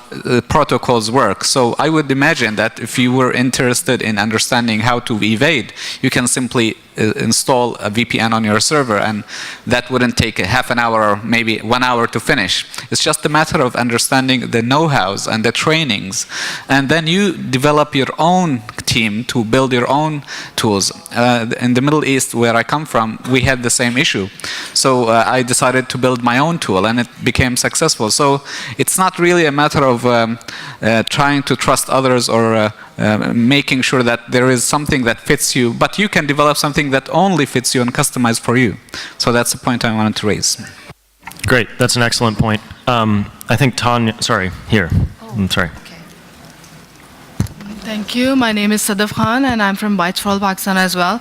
protocols work. So I would imagine that if you were interested in understanding how to evade, you can simply install a VPN on your server, and that wouldn't take a half an hour or maybe 1 hour to finish. It's just a matter of understanding the know-hows and the trainings, and then you develop your own team to build your own tools. In the Middle East, where I come from, we had the same issue. So I decided to build my own tool, and it became successful. So it's not really a matter of trying to trust others or making sure that there is something that fits you, but you can develop something that only fits you and customized for you. So that's the point I wanted to raise. Great, that's an excellent point. I think Tanya, sorry, here. I'm sorry. Thank you. My name is Sadaf Khan, and I'm from Bytes for All, Pakistan as well.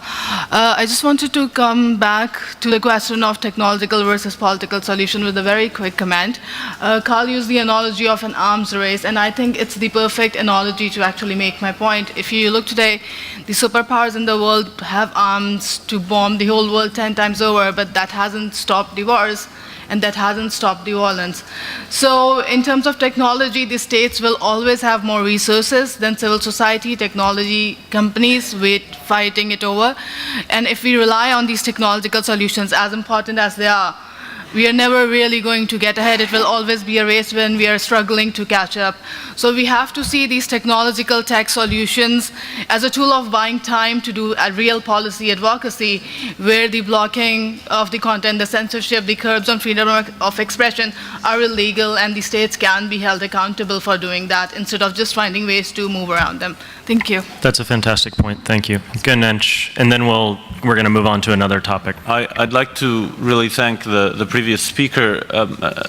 I just wanted to come back to the question of technological versus political solution with a very quick comment. Carl used the analogy of an arms race, and I think it's the perfect analogy to actually make my point. If you look today, the superpowers in the world have arms to bomb the whole world 10 times over, but that hasn't stopped the wars, and that hasn't stopped the violence. So in terms of technology, the states will always have more resources than civil society, technology companies fighting it over. And if we rely on these technological solutions, as important as they are, we are never really going to get ahead. It will always be a race when we are struggling to catch up. So we have to see these technological tech solutions as a tool of buying time to do a real policy advocacy, where the blocking of the content, the censorship, the curbs on freedom of expression are illegal, and the states can be held accountable for doing that instead of just finding ways to move around them. Thank you. That's a fantastic point. Thank you. Ganesh, and then we're going to move on to another topic. I'd like to really thank the previous speaker.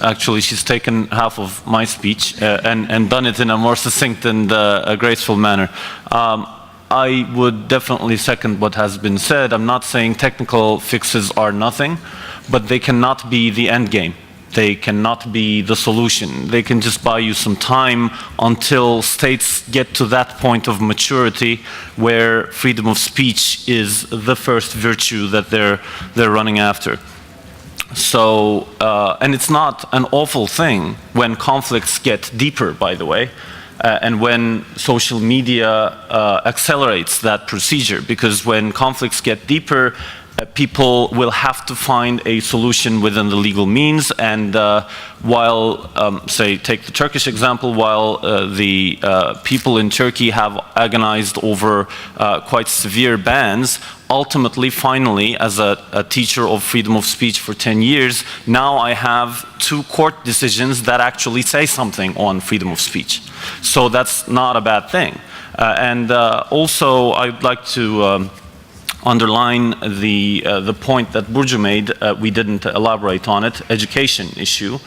Actually, she's taken half of my speech and done it in a more succinct and a graceful manner. I would definitely second what has been said. I'm not saying technical fixes are nothing, but they cannot be the end game. They cannot be the solution. They can just buy you some time until states get to that point of maturity where freedom of speech is the first virtue that they're running after. So, and it's not an awful thing when conflicts get deeper, by the way, and when social media accelerates that procedure, because when conflicts get deeper, people will have to find a solution within the legal means, and while, say, take the Turkish example, while the people in Turkey have agonized over quite severe bans, ultimately, finally, as a teacher of freedom of speech for 10 years, now I have 2 court decisions that actually say something on freedom of speech. So that's not a bad thing. And also, I'd like to underline the point that Burcu made. We didn't elaborate on it, education issue.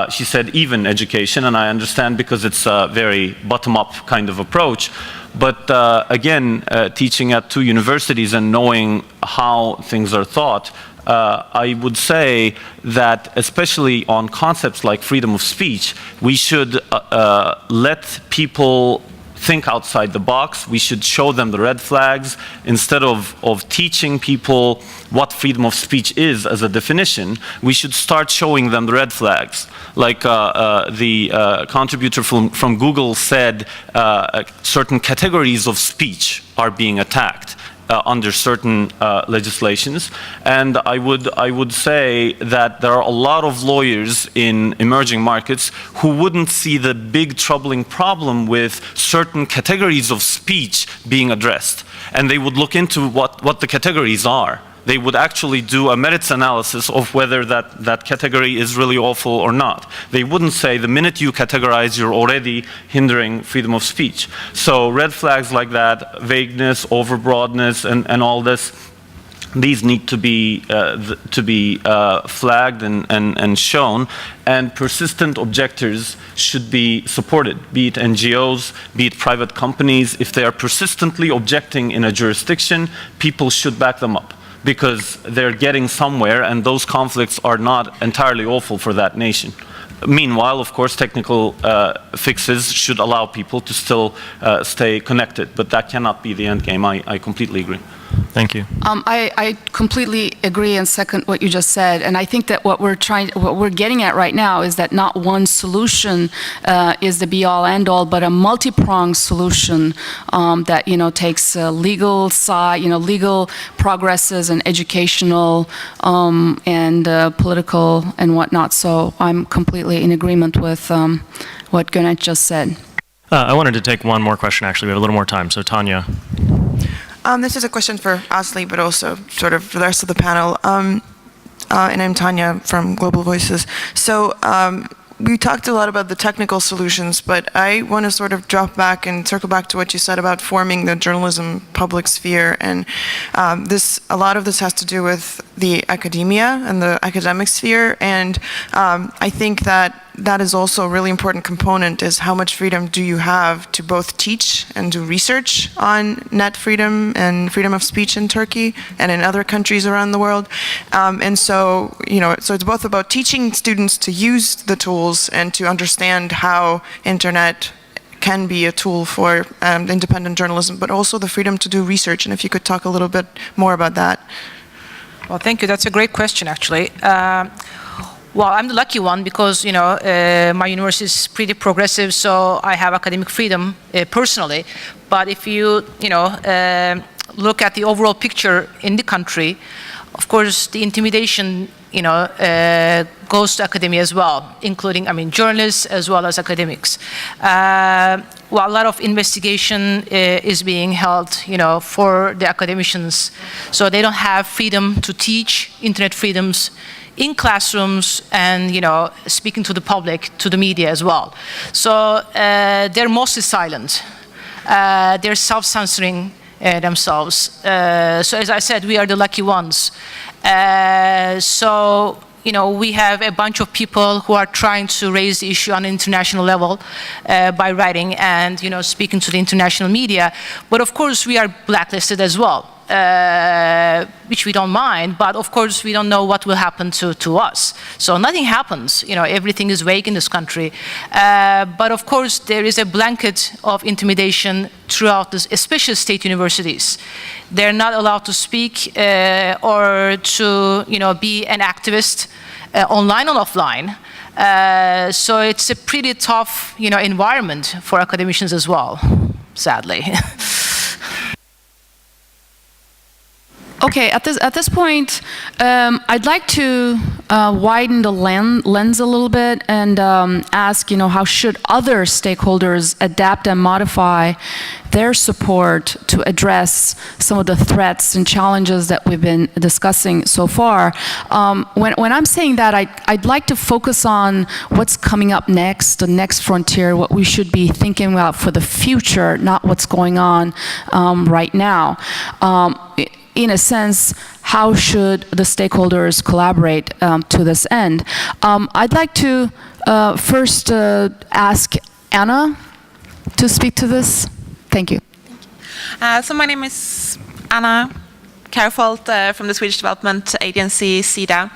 She said even education, and I understand because it's a very bottom-up kind of approach. But again, teaching at 2 universities and knowing how things are taught, I would say that especially on concepts like freedom of speech, we should let people think outside the box. We should show them the red flags. Instead of teaching people what freedom of speech is as a definition, we should start showing them the red flags. Like the contributor from Google said, certain categories of speech are being attacked under certain legislations, and I would say that there are a lot of lawyers in emerging markets who wouldn't see the big troubling problem with certain categories of speech being addressed, and they would look into what the categories are. They would actually do a merits analysis of whether that category is really awful or not. They wouldn't say the minute you categorize, you're already hindering freedom of speech. So red flags like that, vagueness, overbroadness, and all this, these need to be flagged and shown, and persistent objectors should be supported, be it NGOs, be it private companies. If they are persistently objecting in a jurisdiction, people should back them up, because they're getting somewhere, and those conflicts are not entirely awful for that nation. Meanwhile, of course, technical fixes should allow people to still stay connected, but that cannot be the end game. I completely agree. Thank you. I completely agree and second what you just said, and I think that what we're getting at right now is that not one solution is the be-all, end-all, but a multi-pronged solution that takes legal side, legal progresses and educational and political and whatnot. So I'm completely in agreement with what Ganesh just said. I wanted to take one more question. Actually, we have a little more time. So Tanya. This is a question for Asli, but also sort of for the rest of the panel. And I'm Tanya from Global Voices. So we talked a lot about the technical solutions, but I want to sort of drop back and circle back to what you said about forming the journalism public sphere. And a lot of this has to do with the academia and the academic sphere. And I think that is also a really important component, is how much freedom do you have to both teach and do research on net freedom and freedom of speech in Turkey and in other countries around the world. And so, so it's both about teaching students to use the tools and to understand how internet can be a tool for independent journalism, but also the freedom to do research. And if you could talk a little bit more about that. Well, thank you. That's a great question, actually. Well, I'm the lucky one because, my university is pretty progressive, so I have academic freedom personally. But if you, look at the overall picture in the country, of course, the intimidation, goes to academia as well, including, journalists as well as academics. Well, a lot of investigation is being held, for the academicians, so they don't have freedom to teach, internet freedoms in classrooms, and speaking to the public, to the media as well. So they're mostly silent. They're self-censoring themselves. So as I said, we are the lucky ones. So we have a bunch of people who are trying to raise the issue on an international level by writing and speaking to the international media. But of course, we are blacklisted as well. Which we don't mind, but of course we don't know what will happen to us. So nothing happens, everything is vague in this country. But of course there is a blanket of intimidation throughout this, especially state universities. They're not allowed to speak or to be an activist online or offline. So it's a pretty tough environment for academicians as well, sadly. Okay, at this point, I'd like to widen the lens a little bit and ask, how should other stakeholders adapt and modify their support to address some of the threats and challenges that we've been discussing so far. When I'm saying that, I'd like to focus on what's coming up next, the next frontier, what we should be thinking about for the future, not what's going on right now. In a sense, how should the stakeholders collaborate to this end? I'd like to first ask Anna to speak to this. Thank you. So my name is Anna Kärrfolt from the Swedish Development Agency, SIDA.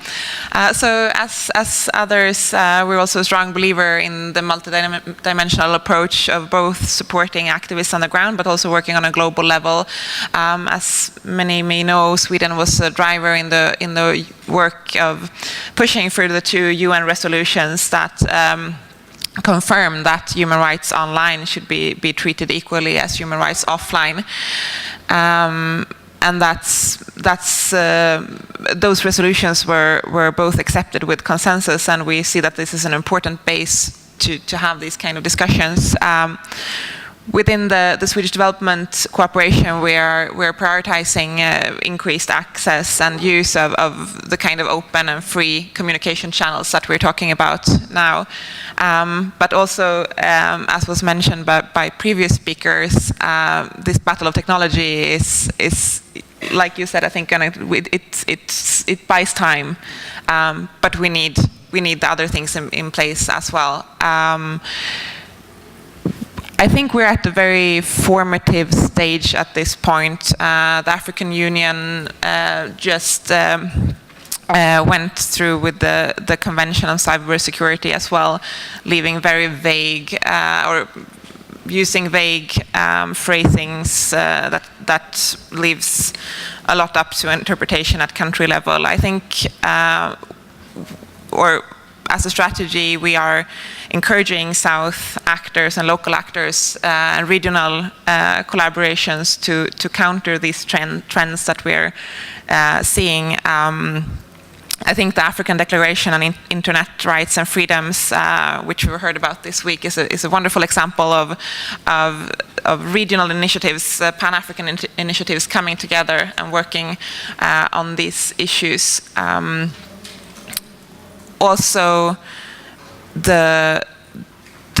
So as others, we're also a strong believer in the multidimensional approach of both supporting activists on the ground, but also working on a global level. As many may know, Sweden was a driver in the work of pushing for the 2 UN resolutions that confirm that human rights online should be treated equally as human rights offline. And those resolutions were both accepted with consensus, and we see that this is an important base to have these kind of discussions. Within the Swedish development cooperation, we're prioritizing increased access and use of the kind of open and free communication channels that we're talking about now. But also, as was mentioned by previous speakers, this battle of technology is like you said, I think it buys time, but we need the other things in place as well. I think we're at a very formative stage at this point. The African Union just went through with the Convention on Cybersecurity as well, leaving very vague or using vague phrasings that leaves a lot up to interpretation at country level. I think, or as a strategy, we are encouraging South actors and local actors and regional collaborations to counter these trends that we're seeing. I think the African Declaration on Internet Rights and Freedoms, which we heard about this week, is a wonderful example of regional initiatives, Pan-African initiatives coming together and working on these issues. Also, the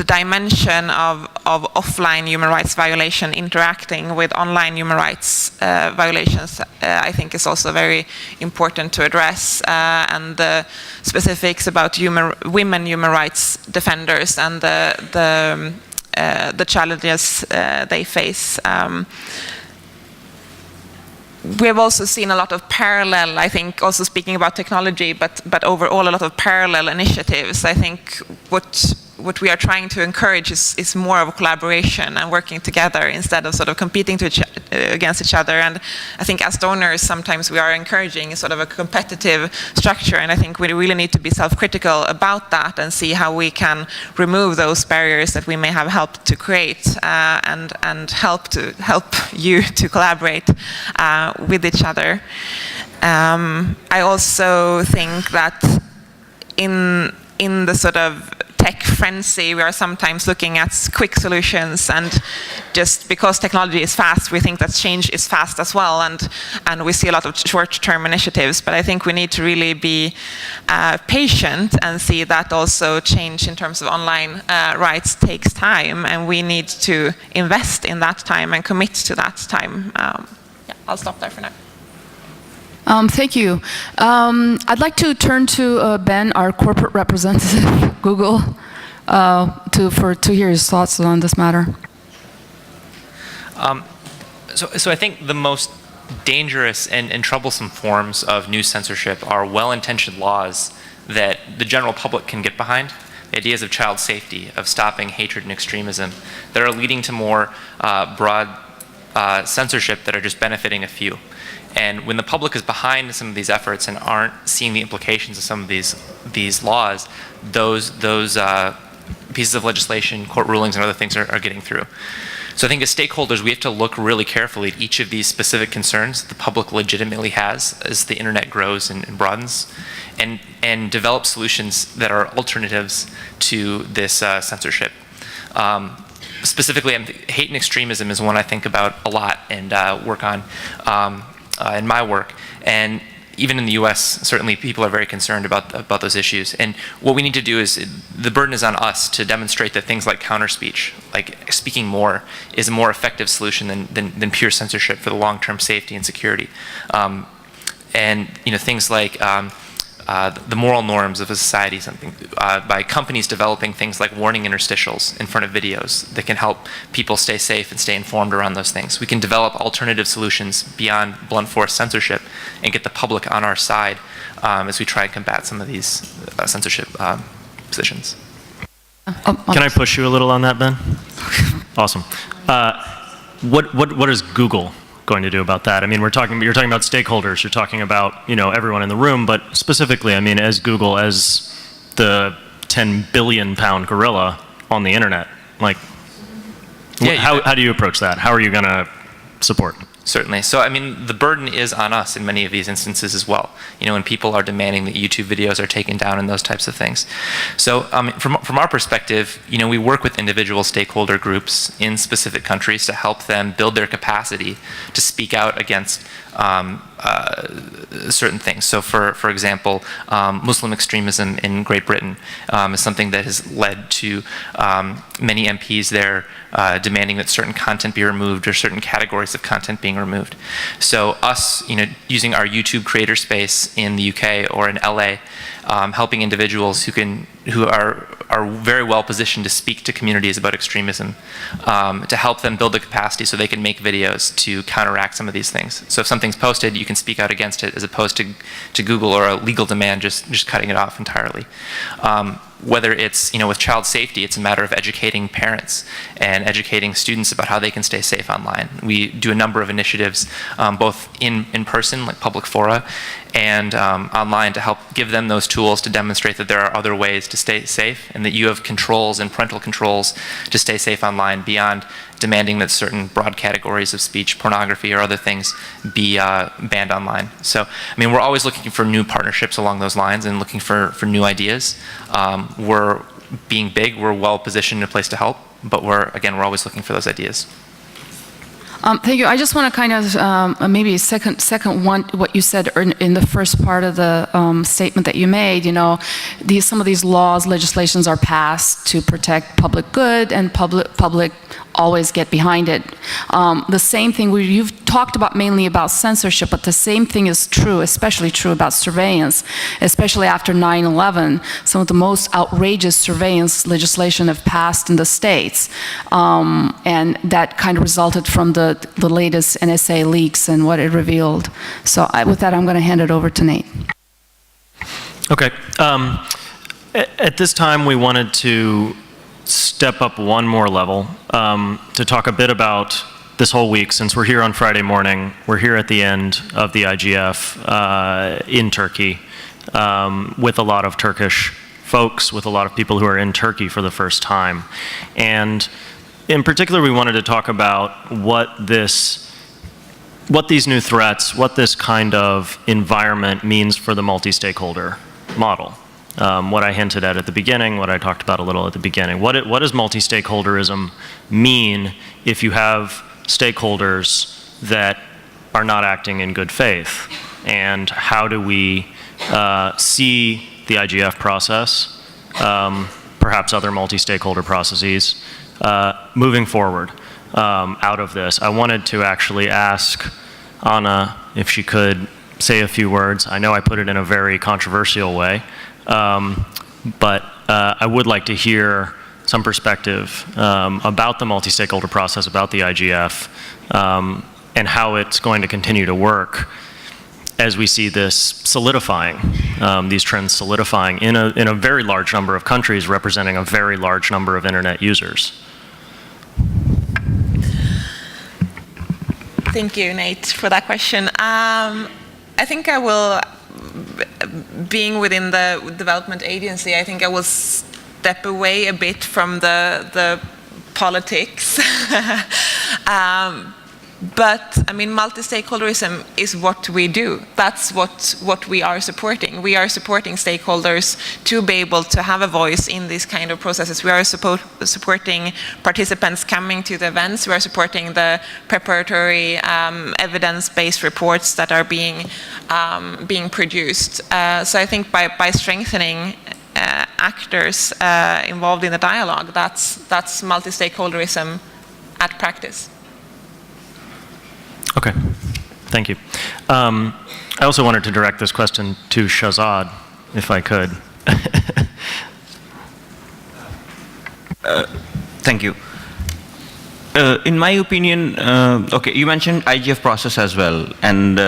dimension of offline human rights violation interacting with online human rights violations, I think is also very important to address, and the specifics about women human rights defenders and the challenges they face. We have also seen a lot of parallel, I think, also speaking about technology, but overall a lot of parallel initiatives. I think what we are trying to encourage is more of a collaboration and working together instead of sort of competing against each other. And I think as donors, sometimes we are encouraging sort of a competitive structure, and I think we really need to be self-critical about that and see how we can remove those barriers that we may have helped to create and help you to collaborate with each other. I also think that in the sort of tech frenzy, we are sometimes looking at quick solutions, and just because technology is fast, we think that change is fast as well, and we see a lot of short-term initiatives. But I think we need to really be patient and see that also change in terms of online rights takes time, and we need to invest in that time and commit to that time. Yeah, I'll stop there for now. Thank you. I'd like to turn to Ben, our corporate representative at Google, to hear his thoughts on this matter. So I think the most dangerous and troublesome forms of news censorship are well-intentioned laws that the general public can get behind. Ideas of child safety, of stopping hatred and extremism, that are leading to more broad censorship that are just benefiting a few. And when the public is behind some of these efforts and aren't seeing the implications of some of these laws, those pieces of legislation, court rulings, and other things are getting through. So I think as stakeholders, we have to look really carefully at each of these specific concerns the public legitimately has as the internet grows and broadens, and develop solutions that are alternatives to this censorship. Specifically, hate and extremism is one I think about a lot and work on in my work. And even in the US, certainly people are very concerned about those issues. And what we need to do is, the burden is on us to demonstrate that things like counter-speech, like speaking more, is a more effective solution than pure censorship for the long-term safety and security. And things like the moral norms of a society, by companies developing things like warning interstitials in front of videos that can help people stay safe and stay informed around those things. We can develop alternative solutions beyond blunt force censorship and get the public on our side as we try and combat some of these censorship positions. Can I push you a little on that, Ben? Awesome. What is Google going to do about that? I mean, you're talking about stakeholders, you're talking about everyone in the room, but specifically, I mean, as Google, as the 10 billion pound gorilla on the internet, like, how do you approach that? How are you going to support? Certainly. So, I mean, the burden is on us in many of these instances as well. When people are demanding that YouTube videos are taken down and those types of things. So, from our perspective, we work with individual stakeholder groups in specific countries to help them build their capacity to speak out against certain things. So, for example, Muslim extremism in Great Britain is something that has led to many MPs there demanding that certain content be removed or certain categories of content being removed. So us, using our YouTube creator space in the UK or in LA, helping individuals who are very well positioned to speak to communities about extremism, to help them build the capacity so they can make videos to counteract some of these things. So if something's posted, you can speak out against it, as opposed to Google or a legal demand just cutting it off entirely. Whether it's with child safety, it's a matter of educating parents and educating students about how they can stay safe online. We do a number of initiatives, both in person, like public fora, and online, to help give them those tools to demonstrate that there are other ways to stay safe, and that you have controls and parental controls to stay safe online beyond demanding that certain broad categories of speech, pornography, or other things be banned online. So, I mean, we're always looking for new partnerships along those lines and looking for new ideas. We're being big, we're well positioned in a place to help, but we're always looking for those ideas. Thank you. I just want to kind of maybe second one what you said in the first part of the statement that you made. Some of these laws, legislations are passed to protect public good, and public always get behind it. The same thing, you've talked about mainly about censorship, but the same thing is true, especially true about surveillance, especially after 9/11. Some of the most outrageous surveillance legislation have passed in the States, and that kind of resulted from the latest NSA leaks and what it revealed. So with that, I'm going to hand it over to Nate. Okay. At this time, we wanted to step up one more level to talk a bit about this whole week. Since we're here on Friday morning, we're here at the end of the IGF in Turkey with a lot of Turkish folks, with a lot of people who are in Turkey for the first time. And in particular, we wanted to talk about what this what these new threats, what this kind of environment means for the multi-stakeholder model. What I hinted at the beginning, what I talked about a little at the beginning. What does multi-stakeholderism mean if you have stakeholders that are not acting in good faith? And how do we see the IGF process, perhaps other multi-stakeholder processes, moving forward out of this? I wanted to actually ask Anna if she could say a few words. I know I put it in a very controversial way, but I would like to hear some perspective about the multi-stakeholder process, about the IGF, and how it's going to continue to work as we see this solidifying, these trends solidifying in a very large number of countries, representing a very large number of internet users. Thank you, Nate, for that question. I think I will, being within the development agency, I think I will step away a bit from the politics. But I mean, multi-stakeholderism is what we do. That's what we are supporting. We are supporting stakeholders to be able to have a voice in these kind of processes. We are supporting participants coming to the events. We are supporting the preparatory evidence-based reports that are being produced. So I think by strengthening actors involved in the dialogue, that's multi-stakeholderism at practice. Okay, thank you. I also wanted to direct this question to Shahzad, if I could. Thank you. In my opinion, okay, you mentioned IGF process as well, and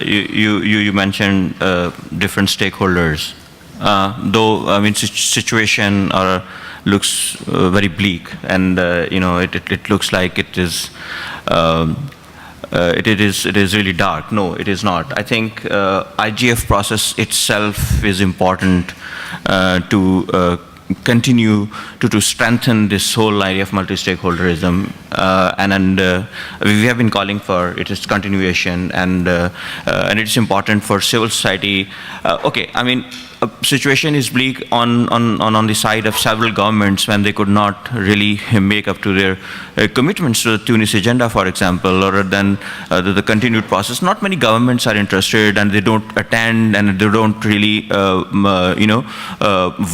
you mentioned different stakeholders. Though I mean, situation looks very bleak, and you know, it looks like it is. It is really dark. No, it is not. I think IGF process itself is important to continue to strengthen this whole idea of multi-stakeholderism, and we have been calling for its continuation, and it's important for civil society. Okay, I mean, a situation is bleak on the side of several governments when they could not really make up to their commitments to the Tunis agenda, for example, or then the continued process. Not many governments are interested, and they don't attend, and they don't really,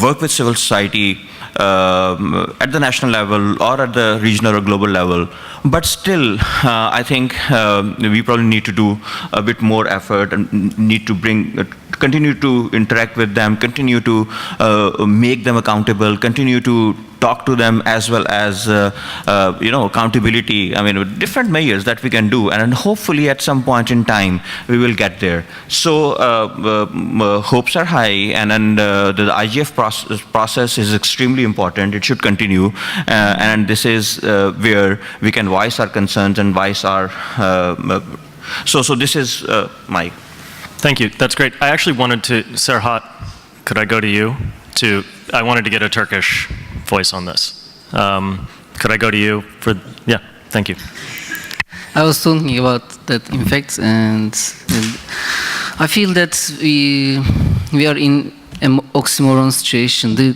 work with civil society at the national level or at the regional or global level. But still, I think we probably need to do a bit more effort and need to continue to interact with them, continue to make them accountable, continue to talk to them, as well as accountability. I mean, with different measures that we can do, and hopefully at some point in time we will get there. So hopes are high, and the IGF process is extremely important. It should continue, and this is where we can voice our concerns and voice our. So this is my. Thank you. That's great. I actually wanted to, Serhat, could I go to you? I wanted to get a Turkish voice on this. Could I go to you for? Yeah. Thank you. I was talking about that, in fact, and I feel that we are in an oxymoron situation. The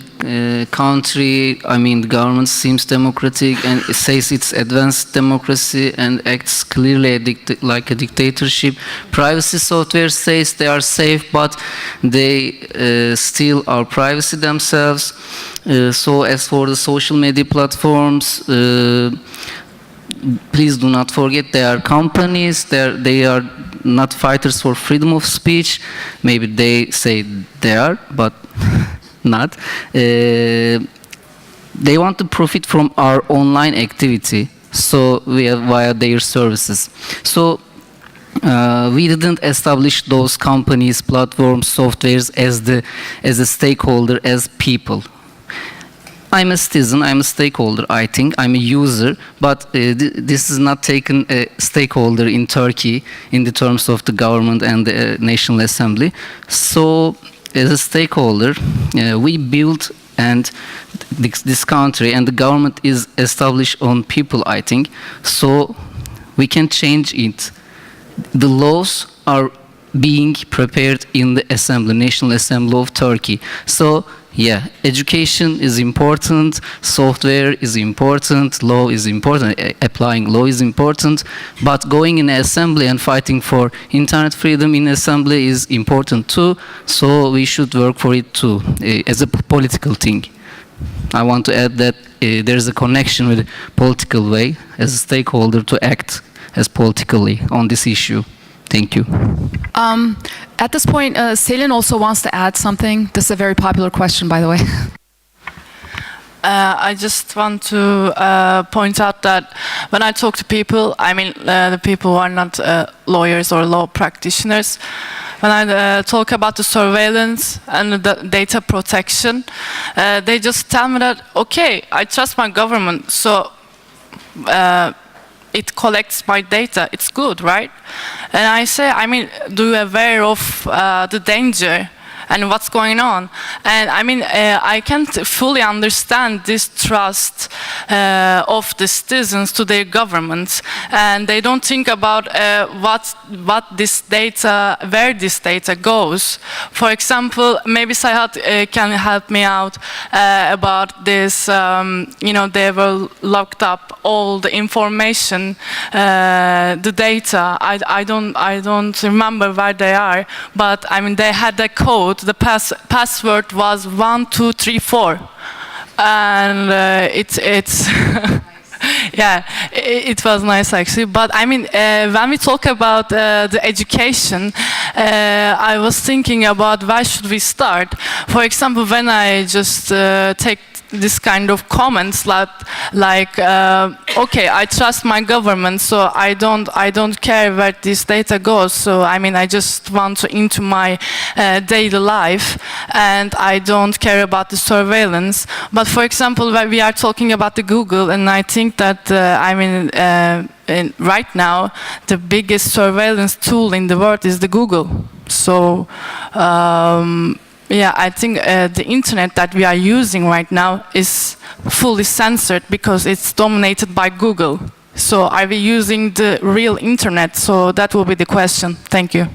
country, I mean, the government seems democratic and it says it's advanced democracy and acts clearly like a dictatorship. Privacy software says they are safe, but they steal our privacy themselves. So as for the social media platforms, please do not forget they are companies. They are not fighters for freedom of speech. Maybe they say they are, but not. They want to profit from our online activity, so via their services. So we didn't establish those companies, platforms, softwares as a stakeholder, as people. I'm a citizen, I'm a stakeholder, I think. I'm a user, but this is not taken a stakeholder in Turkey in the terms of the government and the National Assembly. So, as a stakeholder, we build and this country, and the government is established on people, I think. So, we can change it. the laws are being prepared in the Assembly, National Assembly of Turkey. So, yeah, education is important, software is important, law is important, applying law is important, but going in assembly and fighting for internet freedom in assembly is important too, so we should work for it too, as a political thing. I want to add that there is a connection with political way as a stakeholder to act as politically on this issue. Thank you. At this point, Selin also wants to add something. This is a very popular question, by the way. I just want to point out that when I talk to people, I mean the people who are not lawyers or law practitioners, when I talk about the surveillance and the data protection, they just tell me that, okay, I trust my government, so it collects my data, it's good, right? And I say, I mean, do you aware of the danger and what's going on? And I mean, I can't fully understand this trust of the citizens to their governments, and they don't think about what this data, where this data goes. For example, maybe Sayhat can help me out about this. You know, they were locked up all the information, the data. I don't remember where they are, but I mean, they had a code. The password was 1234, and it's yeah, it was nice actually. But I mean, when we talk about the education, I was thinking about why should we start. For example, when I just take this kind of comments like okay, I trust my government, so I don't care where this data goes. So I mean, I just want to into my daily life, and I don't care about the surveillance. But for example, when we are talking about the Google, and I think that I mean, right now the biggest surveillance tool in the world is the Google. So. Yeah, I think the internet that we are using right now is fully censored because it's dominated by Google. So are we using the real internet? So that will be the question. Thank you.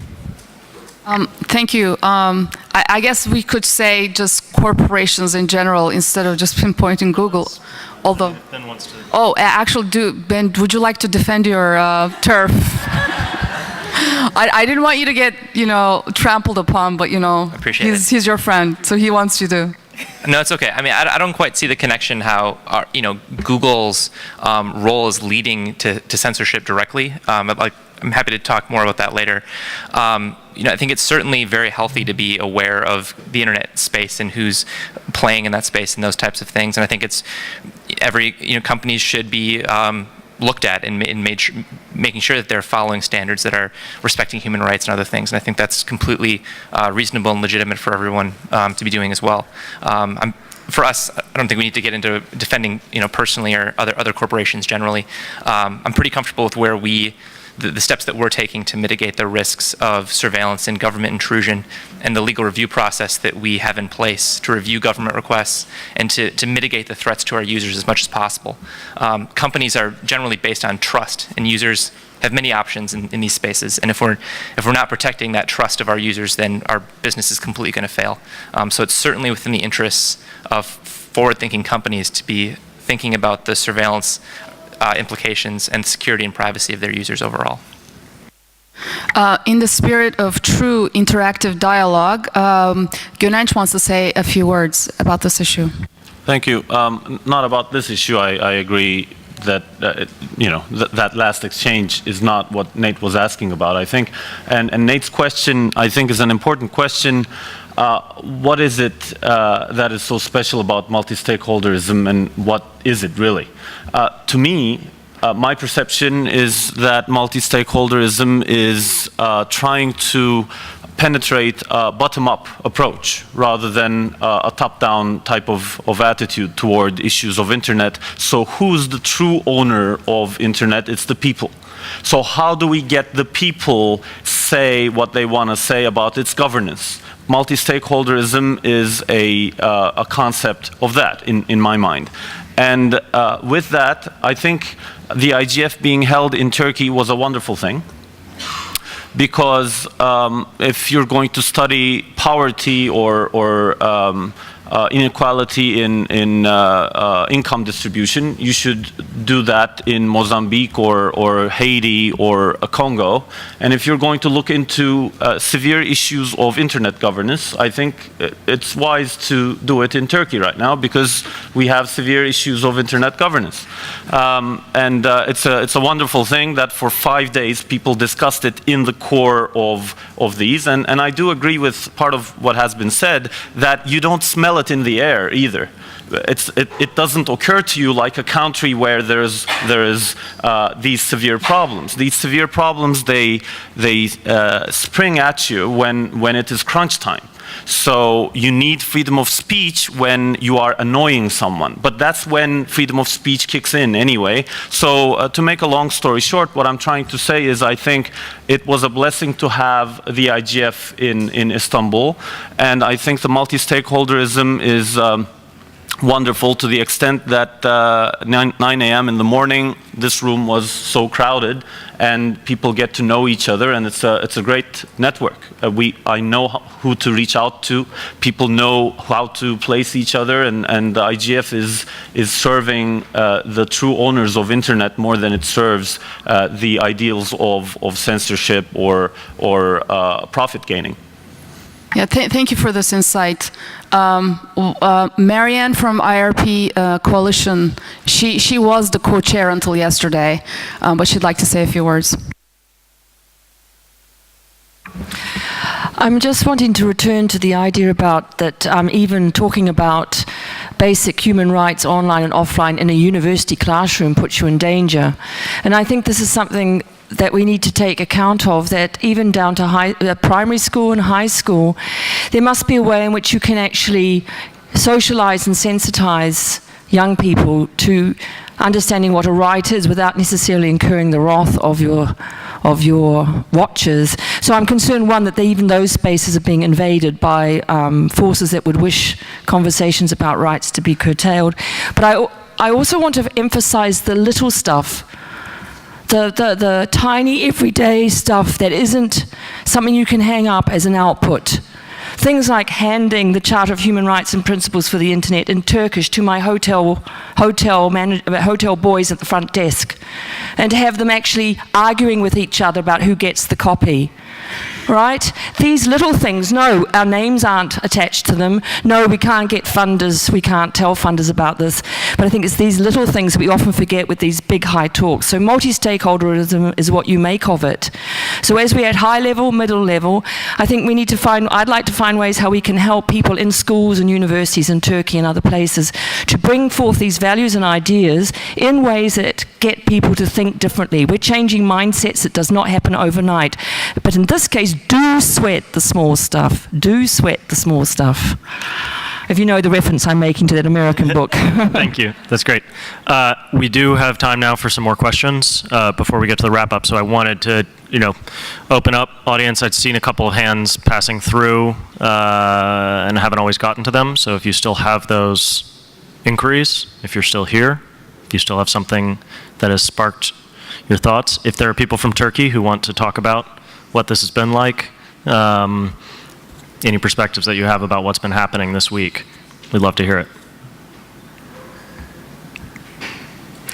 Thank you. I guess we could say just corporations in general instead of just pinpointing Google. Although, Ben wants to. Oh, actually, Ben, would you like to defend your turf? I didn't want you to get, you know, trampled upon, but you know, he's your friend, so he wants you to. No, it's okay. I mean, I don't quite see the connection how you know, Google's role is leading to censorship directly. I'm happy to talk more about that later. You know, I think it's certainly very healthy to be aware of the internet space and who's playing in that space and those types of things. And I think it's companies should be looked at and making sure that they're following standards that are respecting human rights and other things. And I think that's completely reasonable and legitimate for everyone to be doing as well. For us, I don't think we need to get into defending, you know, personally or other corporations generally. I'm pretty comfortable with where the steps that we're taking to mitigate the risks of surveillance and government intrusion, and the legal review process that we have in place to review government requests and to mitigate the threats to our users as much as possible. Companies are generally based on trust, and users have many options in these spaces. And if we're not protecting that trust of our users, then our business is completely going to fail. So it's certainly within the interests of forward-thinking companies to be thinking about the surveillance implications and security and privacy of their users overall. In the spirit of true interactive dialogue, Ganesha wants to say a few words about this issue. Thank you. Not about this issue. I agree that you know, that last exchange is not what Nate was asking about, I think. And Nate's question, I think, is an important question. What is it that is so special about multi-stakeholderism, and what is it really? To me, my perception is that multi-stakeholderism is trying to penetrate a bottom-up approach rather than a top-down type of attitude toward issues of internet. So who's the true owner of internet? It's the people. So how do we get the people say what they want to say about its governance? Multi-stakeholderism is a concept of that in my mind. And with that, I think the IGF being held in Turkey was a wonderful thing. because if you're going to study poverty or inequality in income distribution, you should do that in Mozambique or Haiti or Congo. And if you're going to look into severe issues of internet governance, I think it's wise to do it in Turkey right now, because we have severe issues of internet governance. It's a wonderful thing that for 5 days people discussed it in the core of these. And I do agree with part of what has been said, that you don't smell it in the air either. It doesn't occur to you like a country where there is these severe problems. These severe problems, they spring at you when it is crunch time. So you need freedom of speech when you are annoying someone, but that's when freedom of speech kicks in anyway. So to make a long story short, what I'm trying to say is I think it was a blessing to have the IGF in Istanbul, and I think the multi-stakeholderism is wonderful to the extent that 9 a.m. in the morning, this room was so crowded, and people get to know each other, and it's a great network. I know who to reach out to. People know how to place each other, and the IGF is serving the true owners of internet more than it serves the ideals of censorship or profit gaining. Yeah, thank you for this insight. Marianne from IRP Coalition, she was the co-chair until yesterday, but she'd like to say a few words. I'm just wanting to return to the idea about that even talking about basic human rights online and offline in a university classroom puts you in danger. And I think this is something that we need to take account of, that even down to primary school and high school, there must be a way in which you can actually socialize and sensitize young people to understanding what a right is without necessarily incurring the wrath of your watchers. So I'm concerned, one, that even those spaces are being invaded by forces that would wish conversations about rights to be curtailed. But I also want to emphasize the little stuff, the tiny everyday stuff that isn't something you can hang up as an output. Things like handing the Charter of Human Rights and Principles for the Internet in Turkish to my hotel boys at the front desk, and to have them actually arguing with each other about who gets the copy. Right? These little things, no, our names aren't attached to them. No, we can't get funders, we can't tell funders about this. But I think it's these little things that we often forget with these big high talks. So multi-stakeholderism is what you make of it. So as we're at high level, middle level, I think we need to I'd like to find ways how we can help people in schools and universities in Turkey and other places to bring forth these values and ideas in ways that get people to think differently. We're changing mindsets. It does not happen overnight. But in this case, do sweat the small stuff. Do sweat the small stuff. If you know the reference I'm making to that American book. Thank you. That's great. We do have time now for some more questions before we get to the wrap-up. So I wanted to, open up, audience. I'd seen a couple of hands passing through and haven't always gotten to them. So if you still have those inquiries, if you're still here, if you still have something that has sparked your thoughts, if there are people from Turkey who want to talk about what this has been like, any perspectives that you have about what's been happening this week, we'd love to hear it.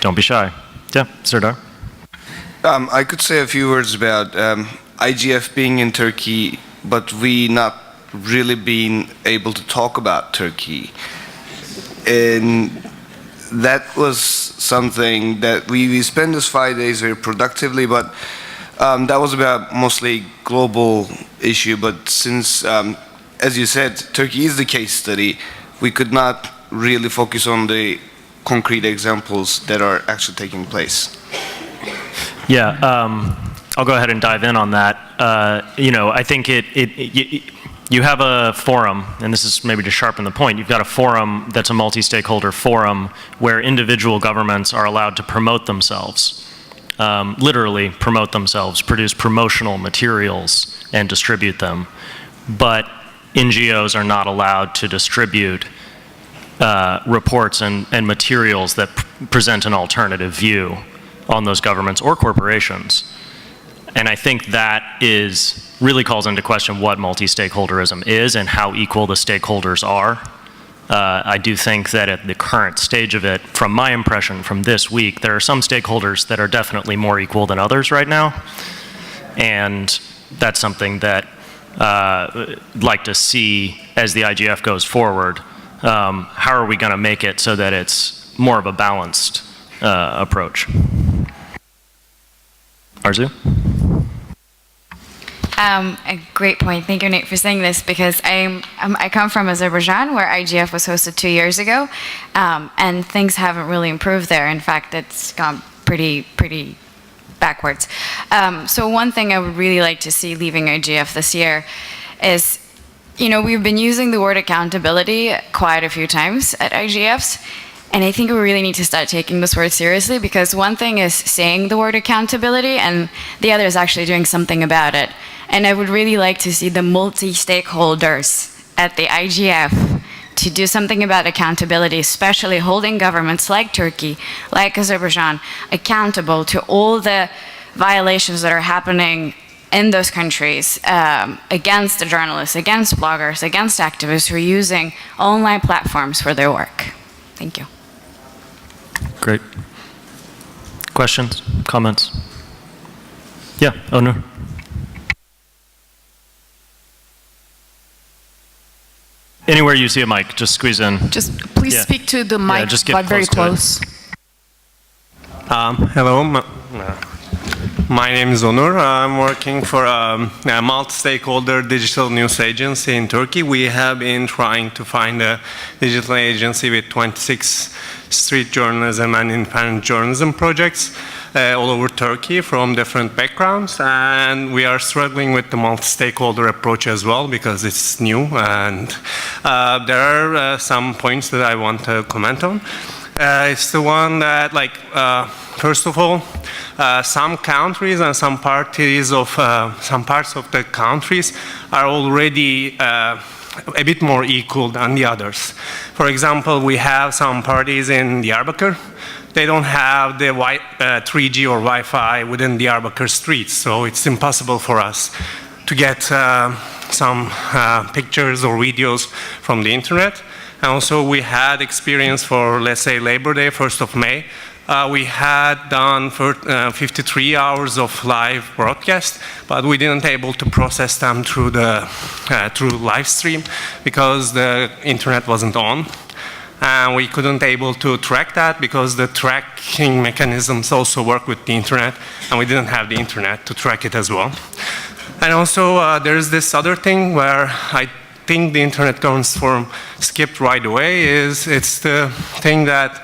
Don't be shy. Yeah, Serdar. I could say a few words about IGF being in Turkey, but we not really being able to talk about Turkey. And that was something that we spent those 5 days very productively, but that was about mostly global issue. But since, as you said, Turkey is the case study, we could not really focus on the concrete examples that are actually taking place. Yeah, I'll go ahead and dive in on that. I think you have a forum, and this is maybe to sharpen the point, you've got a forum that's a multi-stakeholder forum where individual governments are allowed to promote themselves. Literally promote themselves, produce promotional materials and distribute them. But NGOs are not allowed to distribute reports and materials that present an alternative view on those governments or corporations. And I think that really calls into question what multi-stakeholderism is and how equal the stakeholders are. I do think that at the current stage of it, from my impression from this week, there are some stakeholders that are definitely more equal than others right now. And that's something that I'd like to see as the IGF goes forward. How are we going to make it so that it's more of a balanced approach? Arzu? A great point. Thank you, Nate, for saying this, because I come from Azerbaijan, where IGF was hosted 2 years ago, and things haven't really improved there. In fact, it's gone pretty backwards. So one thing I would really like to see leaving IGF this year is, we've been using the word accountability quite a few times at IGFs, and I think we really need to start taking this word seriously, because one thing is saying the word accountability, and the other is actually doing something about it. And I would really like to see the multi-stakeholders at the IGF to do something about accountability, especially holding governments like Turkey, like Azerbaijan, accountable to all the violations that are happening in those countries against the journalists, against bloggers, against activists who are using online platforms for their work. Thank you. Great. Questions, comments? Yeah, Onur. Anywhere you see a mic, just squeeze in. Just please speak to the mic, just get but very close. Hello, my name is Onur. I'm working for a multi-stakeholder digital news agency in Turkey. We have been trying to find a digital agency with 26 street journalism and independent journalism projects all over Turkey from different backgrounds, and we are struggling with the multi-stakeholder approach as well because it's new, and there are some points that I want to comment on. It's the one that, first of all, some countries and some parties of some parts of the countries are already a bit more equal than the others. For example, we have some parties in Diyarbakir. They don't have the 3G or Wi-Fi within Diyarbakir streets, so it's impossible for us to get some pictures or videos from the internet. And also we had experience for, let's say, Labor Day, 1st of May. We had done for 53 hours of live broadcast, but we didn't able to process them through the through live stream because the internet wasn't on. And we couldn't able to track that because the tracking mechanisms also work with the internet, and we didn't have the internet to track it as well. And also there's this other thing where I think the internet governance forum skipped right away. It's the thing that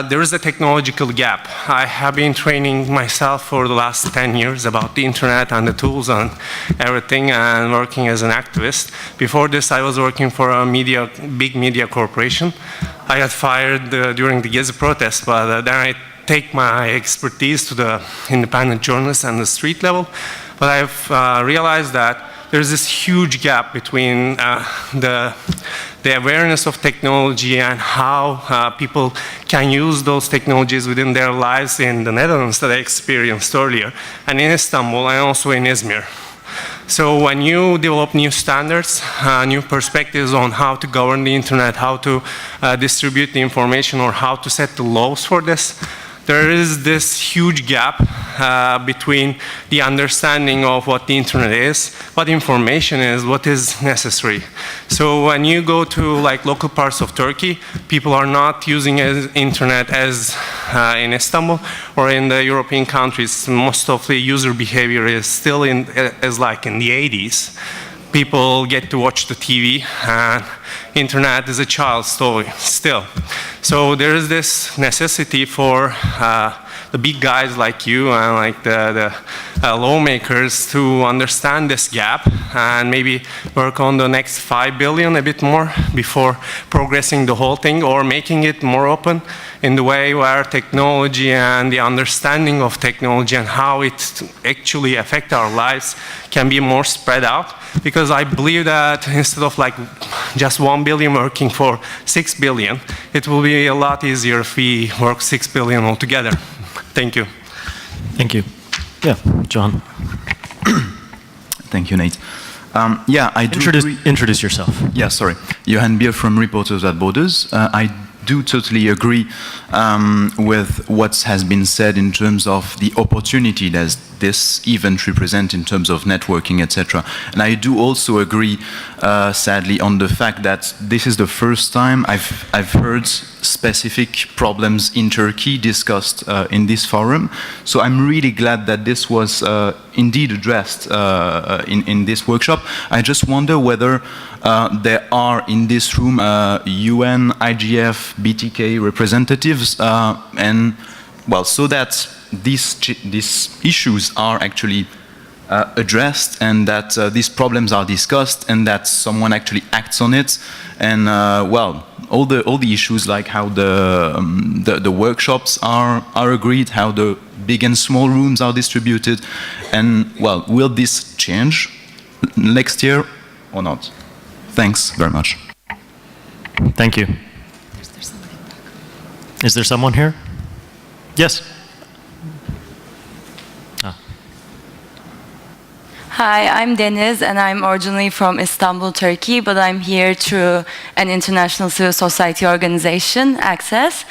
there is a technological gap. I have been training myself for the last 10 years about the internet and the tools and everything, and working as an activist. Before this, I was working for a big media corporation. I got fired during the Gezi protest, but then I take my expertise to the independent journalists and the street level. But I've realized that there's this huge gap between the awareness of technology and how people can use those technologies within their lives in the Netherlands that I experienced earlier, and in Istanbul, and also in Izmir. So when you develop new standards, new perspectives on how to govern the internet, how to distribute the information, or how to set the laws for this, there is this huge gap between the understanding of what the internet is, what information is, what is necessary. So when you go to local parts of Turkey, people are not using internet as in Istanbul or in the European countries. Most of the user behavior is still as like in the 80s. People get to watch the TV, and internet is a child's toy still. So there is this necessity for the big guys like you and like the lawmakers to understand this gap and maybe work on the next 5 billion a bit more before progressing the whole thing, or making it more open in the way where technology and the understanding of technology and how it actually affects our lives can be more spread out. Because I believe that instead of just 1 billion working for 6 billion, it will be a lot easier if we work 6 billion altogether. Thank you. Thank you. Yeah, John. Thank you, Nate. Yeah, I do introduce yourself. Yeah, sorry. Johan Beer from Reporters Without Borders. I do totally agree with what has been said in terms of the opportunity that this event represents in terms of networking, etc. And I do also agree, sadly, on the fact that this is the first time I've heard specific problems in Turkey discussed in this forum. So I'm really glad that this was indeed addressed in this workshop. I just wonder whether there are in this room UN, IGF, BTK representatives, and well, so that these issues are actually addressed, and that these problems are discussed, and that someone actually acts on it, and well, all the issues like how the workshops are agreed, how the big and small rooms are distributed, and well, will this change next year or not? Thanks very much. Thank you. Is there someone here? Yes. Hi, I'm Deniz, and I'm originally from Istanbul, Turkey, but I'm here through an international civil society organization, Access.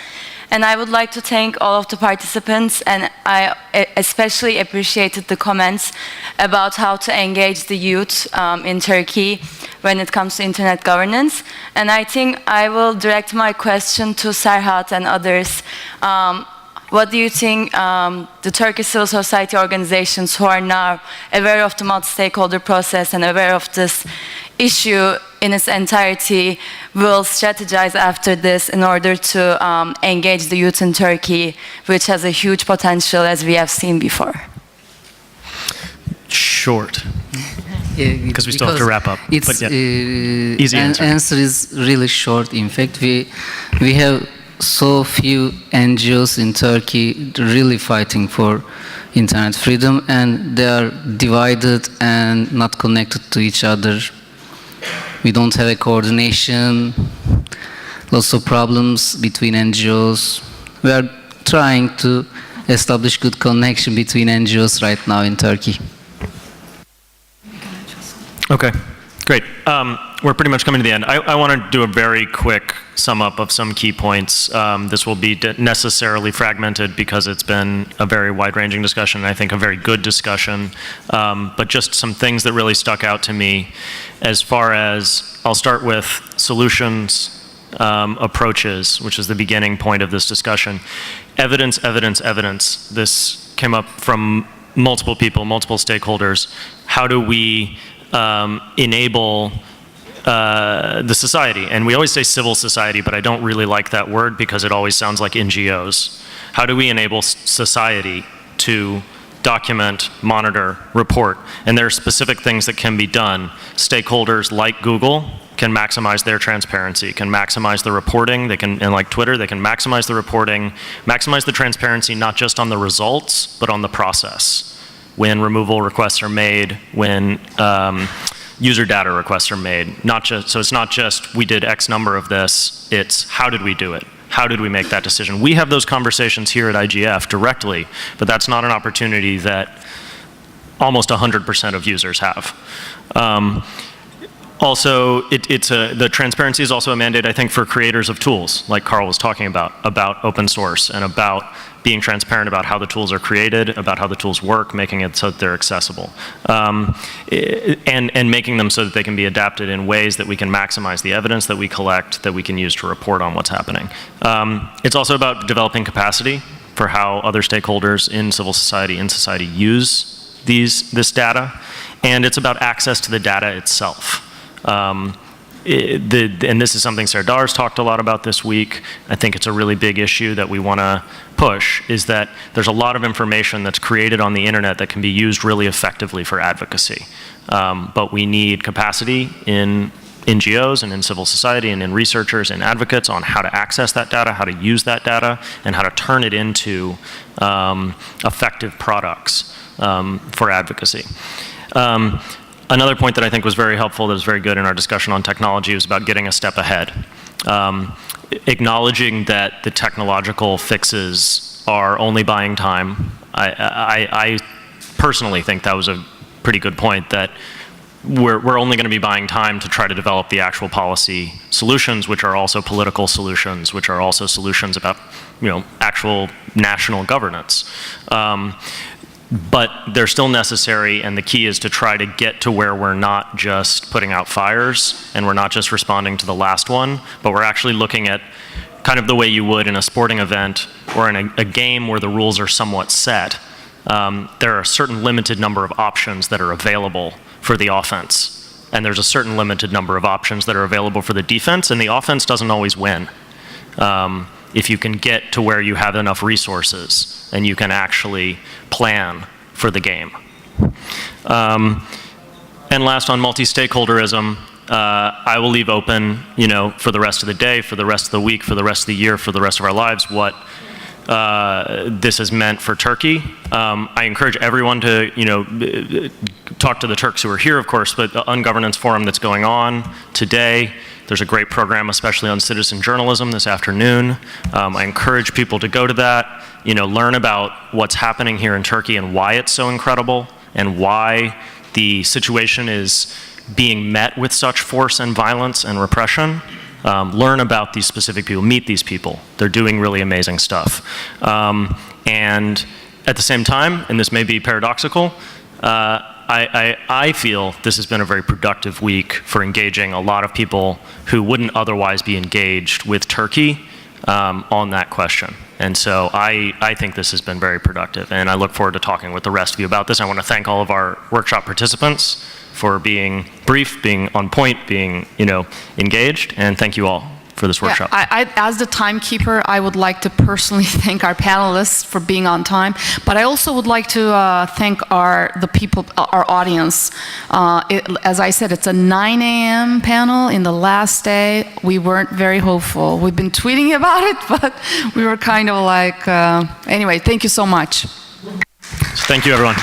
And I would like to thank all of the participants, and I especially appreciated the comments about how to engage the youth in Turkey when it comes to internet governance. And I think I will direct my question to Serhat and others. What do you think the Turkish civil society organizations who are now aware of the multi-stakeholder process and aware of this issue in its entirety will strategize after this in order to engage the youth in Turkey, which has a huge potential, as we have seen before? Short. Because we still have to wrap up. It's but yeah. Easy answer. Answer is really short. In fact, we have so few NGOs in Turkey really fighting for internet freedom, and they are divided and not connected to each other. We don't have a coordination, lots of problems between NGOs. We are trying to establish good connection between NGOs right now in Turkey. Okay, great. We're pretty much coming to the end. I want to do a very quick sum up of some key points. This will be necessarily fragmented because it's been a very wide-ranging discussion, and I think a very good discussion. But just some things that really stuck out to me as far as, I'll start with solutions, approaches, which is the beginning point of this discussion. Evidence, evidence, evidence. This came up from multiple people, multiple stakeholders. How do we enable the society? And we always say civil society, but I don't really like that word because it always sounds like NGOs. How do we enable society to document, monitor, report? And there are specific things that can be done. Stakeholders like Google can maximize their transparency, can maximize the reporting, they can, and like Twitter, they can maximize the reporting, maximize the transparency not just on the results, but on the process. When removal requests are made, when user data requests are made. Not just, so it's not just we did X number of this, it's how did we do it? How did we make that decision? We have those conversations here at IGF directly, but that's not an opportunity that almost 100% of users have. Also, the transparency is also a mandate, I think, for creators of tools, like Carl was talking about open source and about being transparent about how the tools are created, about how the tools work, making it so that they're accessible, and making them so that they can be adapted in ways that we can maximize the evidence that we collect, that we can use to report on what's happening. It's also about developing capacity for how other stakeholders in civil society, use this data, and it's about access to the data itself. And this is something Serdar's talked a lot about this week. I think it's a really big issue that we want to push, is that there's a lot of information that's created on the internet that can be used really effectively for advocacy. But we need capacity in NGOs and in civil society and in researchers and advocates on how to access that data, how to use that data, and how to turn it into effective products for advocacy. Another point that I think was very helpful, that was very good in our discussion on technology, was about getting a step ahead. Acknowledging that the technological fixes are only buying time. I personally think that was a pretty good point, that we're only going to be buying time to try to develop the actual policy solutions, which are also political solutions, which are also solutions about, actual national governance. But they're still necessary, and the key is to try to get to where we're not just putting out fires and we're not just responding to the last one, but we're actually looking at kind of the way you would in a sporting event or in a game where the rules are somewhat set. There are a certain limited number of options that are available for the offense, and there's a certain limited number of options that are available for the defense, and the offense doesn't always win. If you can get to where you have enough resources and you can actually plan for the game. And last, on multi-stakeholderism, I will leave open, for the rest of the day, for the rest of the week, for the rest of the year, for the rest of our lives, what this has meant for Turkey. I encourage everyone to, talk to the Turks who are here, of course, but the Ungovernance Forum that's going on today. There's a great program, especially on citizen journalism this afternoon. I encourage people to go to that, learn about what's happening here in Turkey and why it's so incredible and why the situation is being met with such force and violence and repression. Learn about these specific people, meet these people. They're doing really amazing stuff. And at the same time, and this may be paradoxical, I feel this has been a very productive week for engaging a lot of people who wouldn't otherwise be engaged with Turkey on that question. And so I think this has been very productive, and I look forward to talking with the rest of you about this. I want to thank all of our workshop participants for being brief, being on point, being engaged, and thank you all for this workshop. Yeah, as the timekeeper, I would like to personally thank our panelists for being on time, but I also would like to thank our audience. As I said, it's a 9 a.m. panel in the last day. We weren't very hopeful. We've been tweeting about it, but we were kind of like, anyway, thank you so much. Thank you, everyone.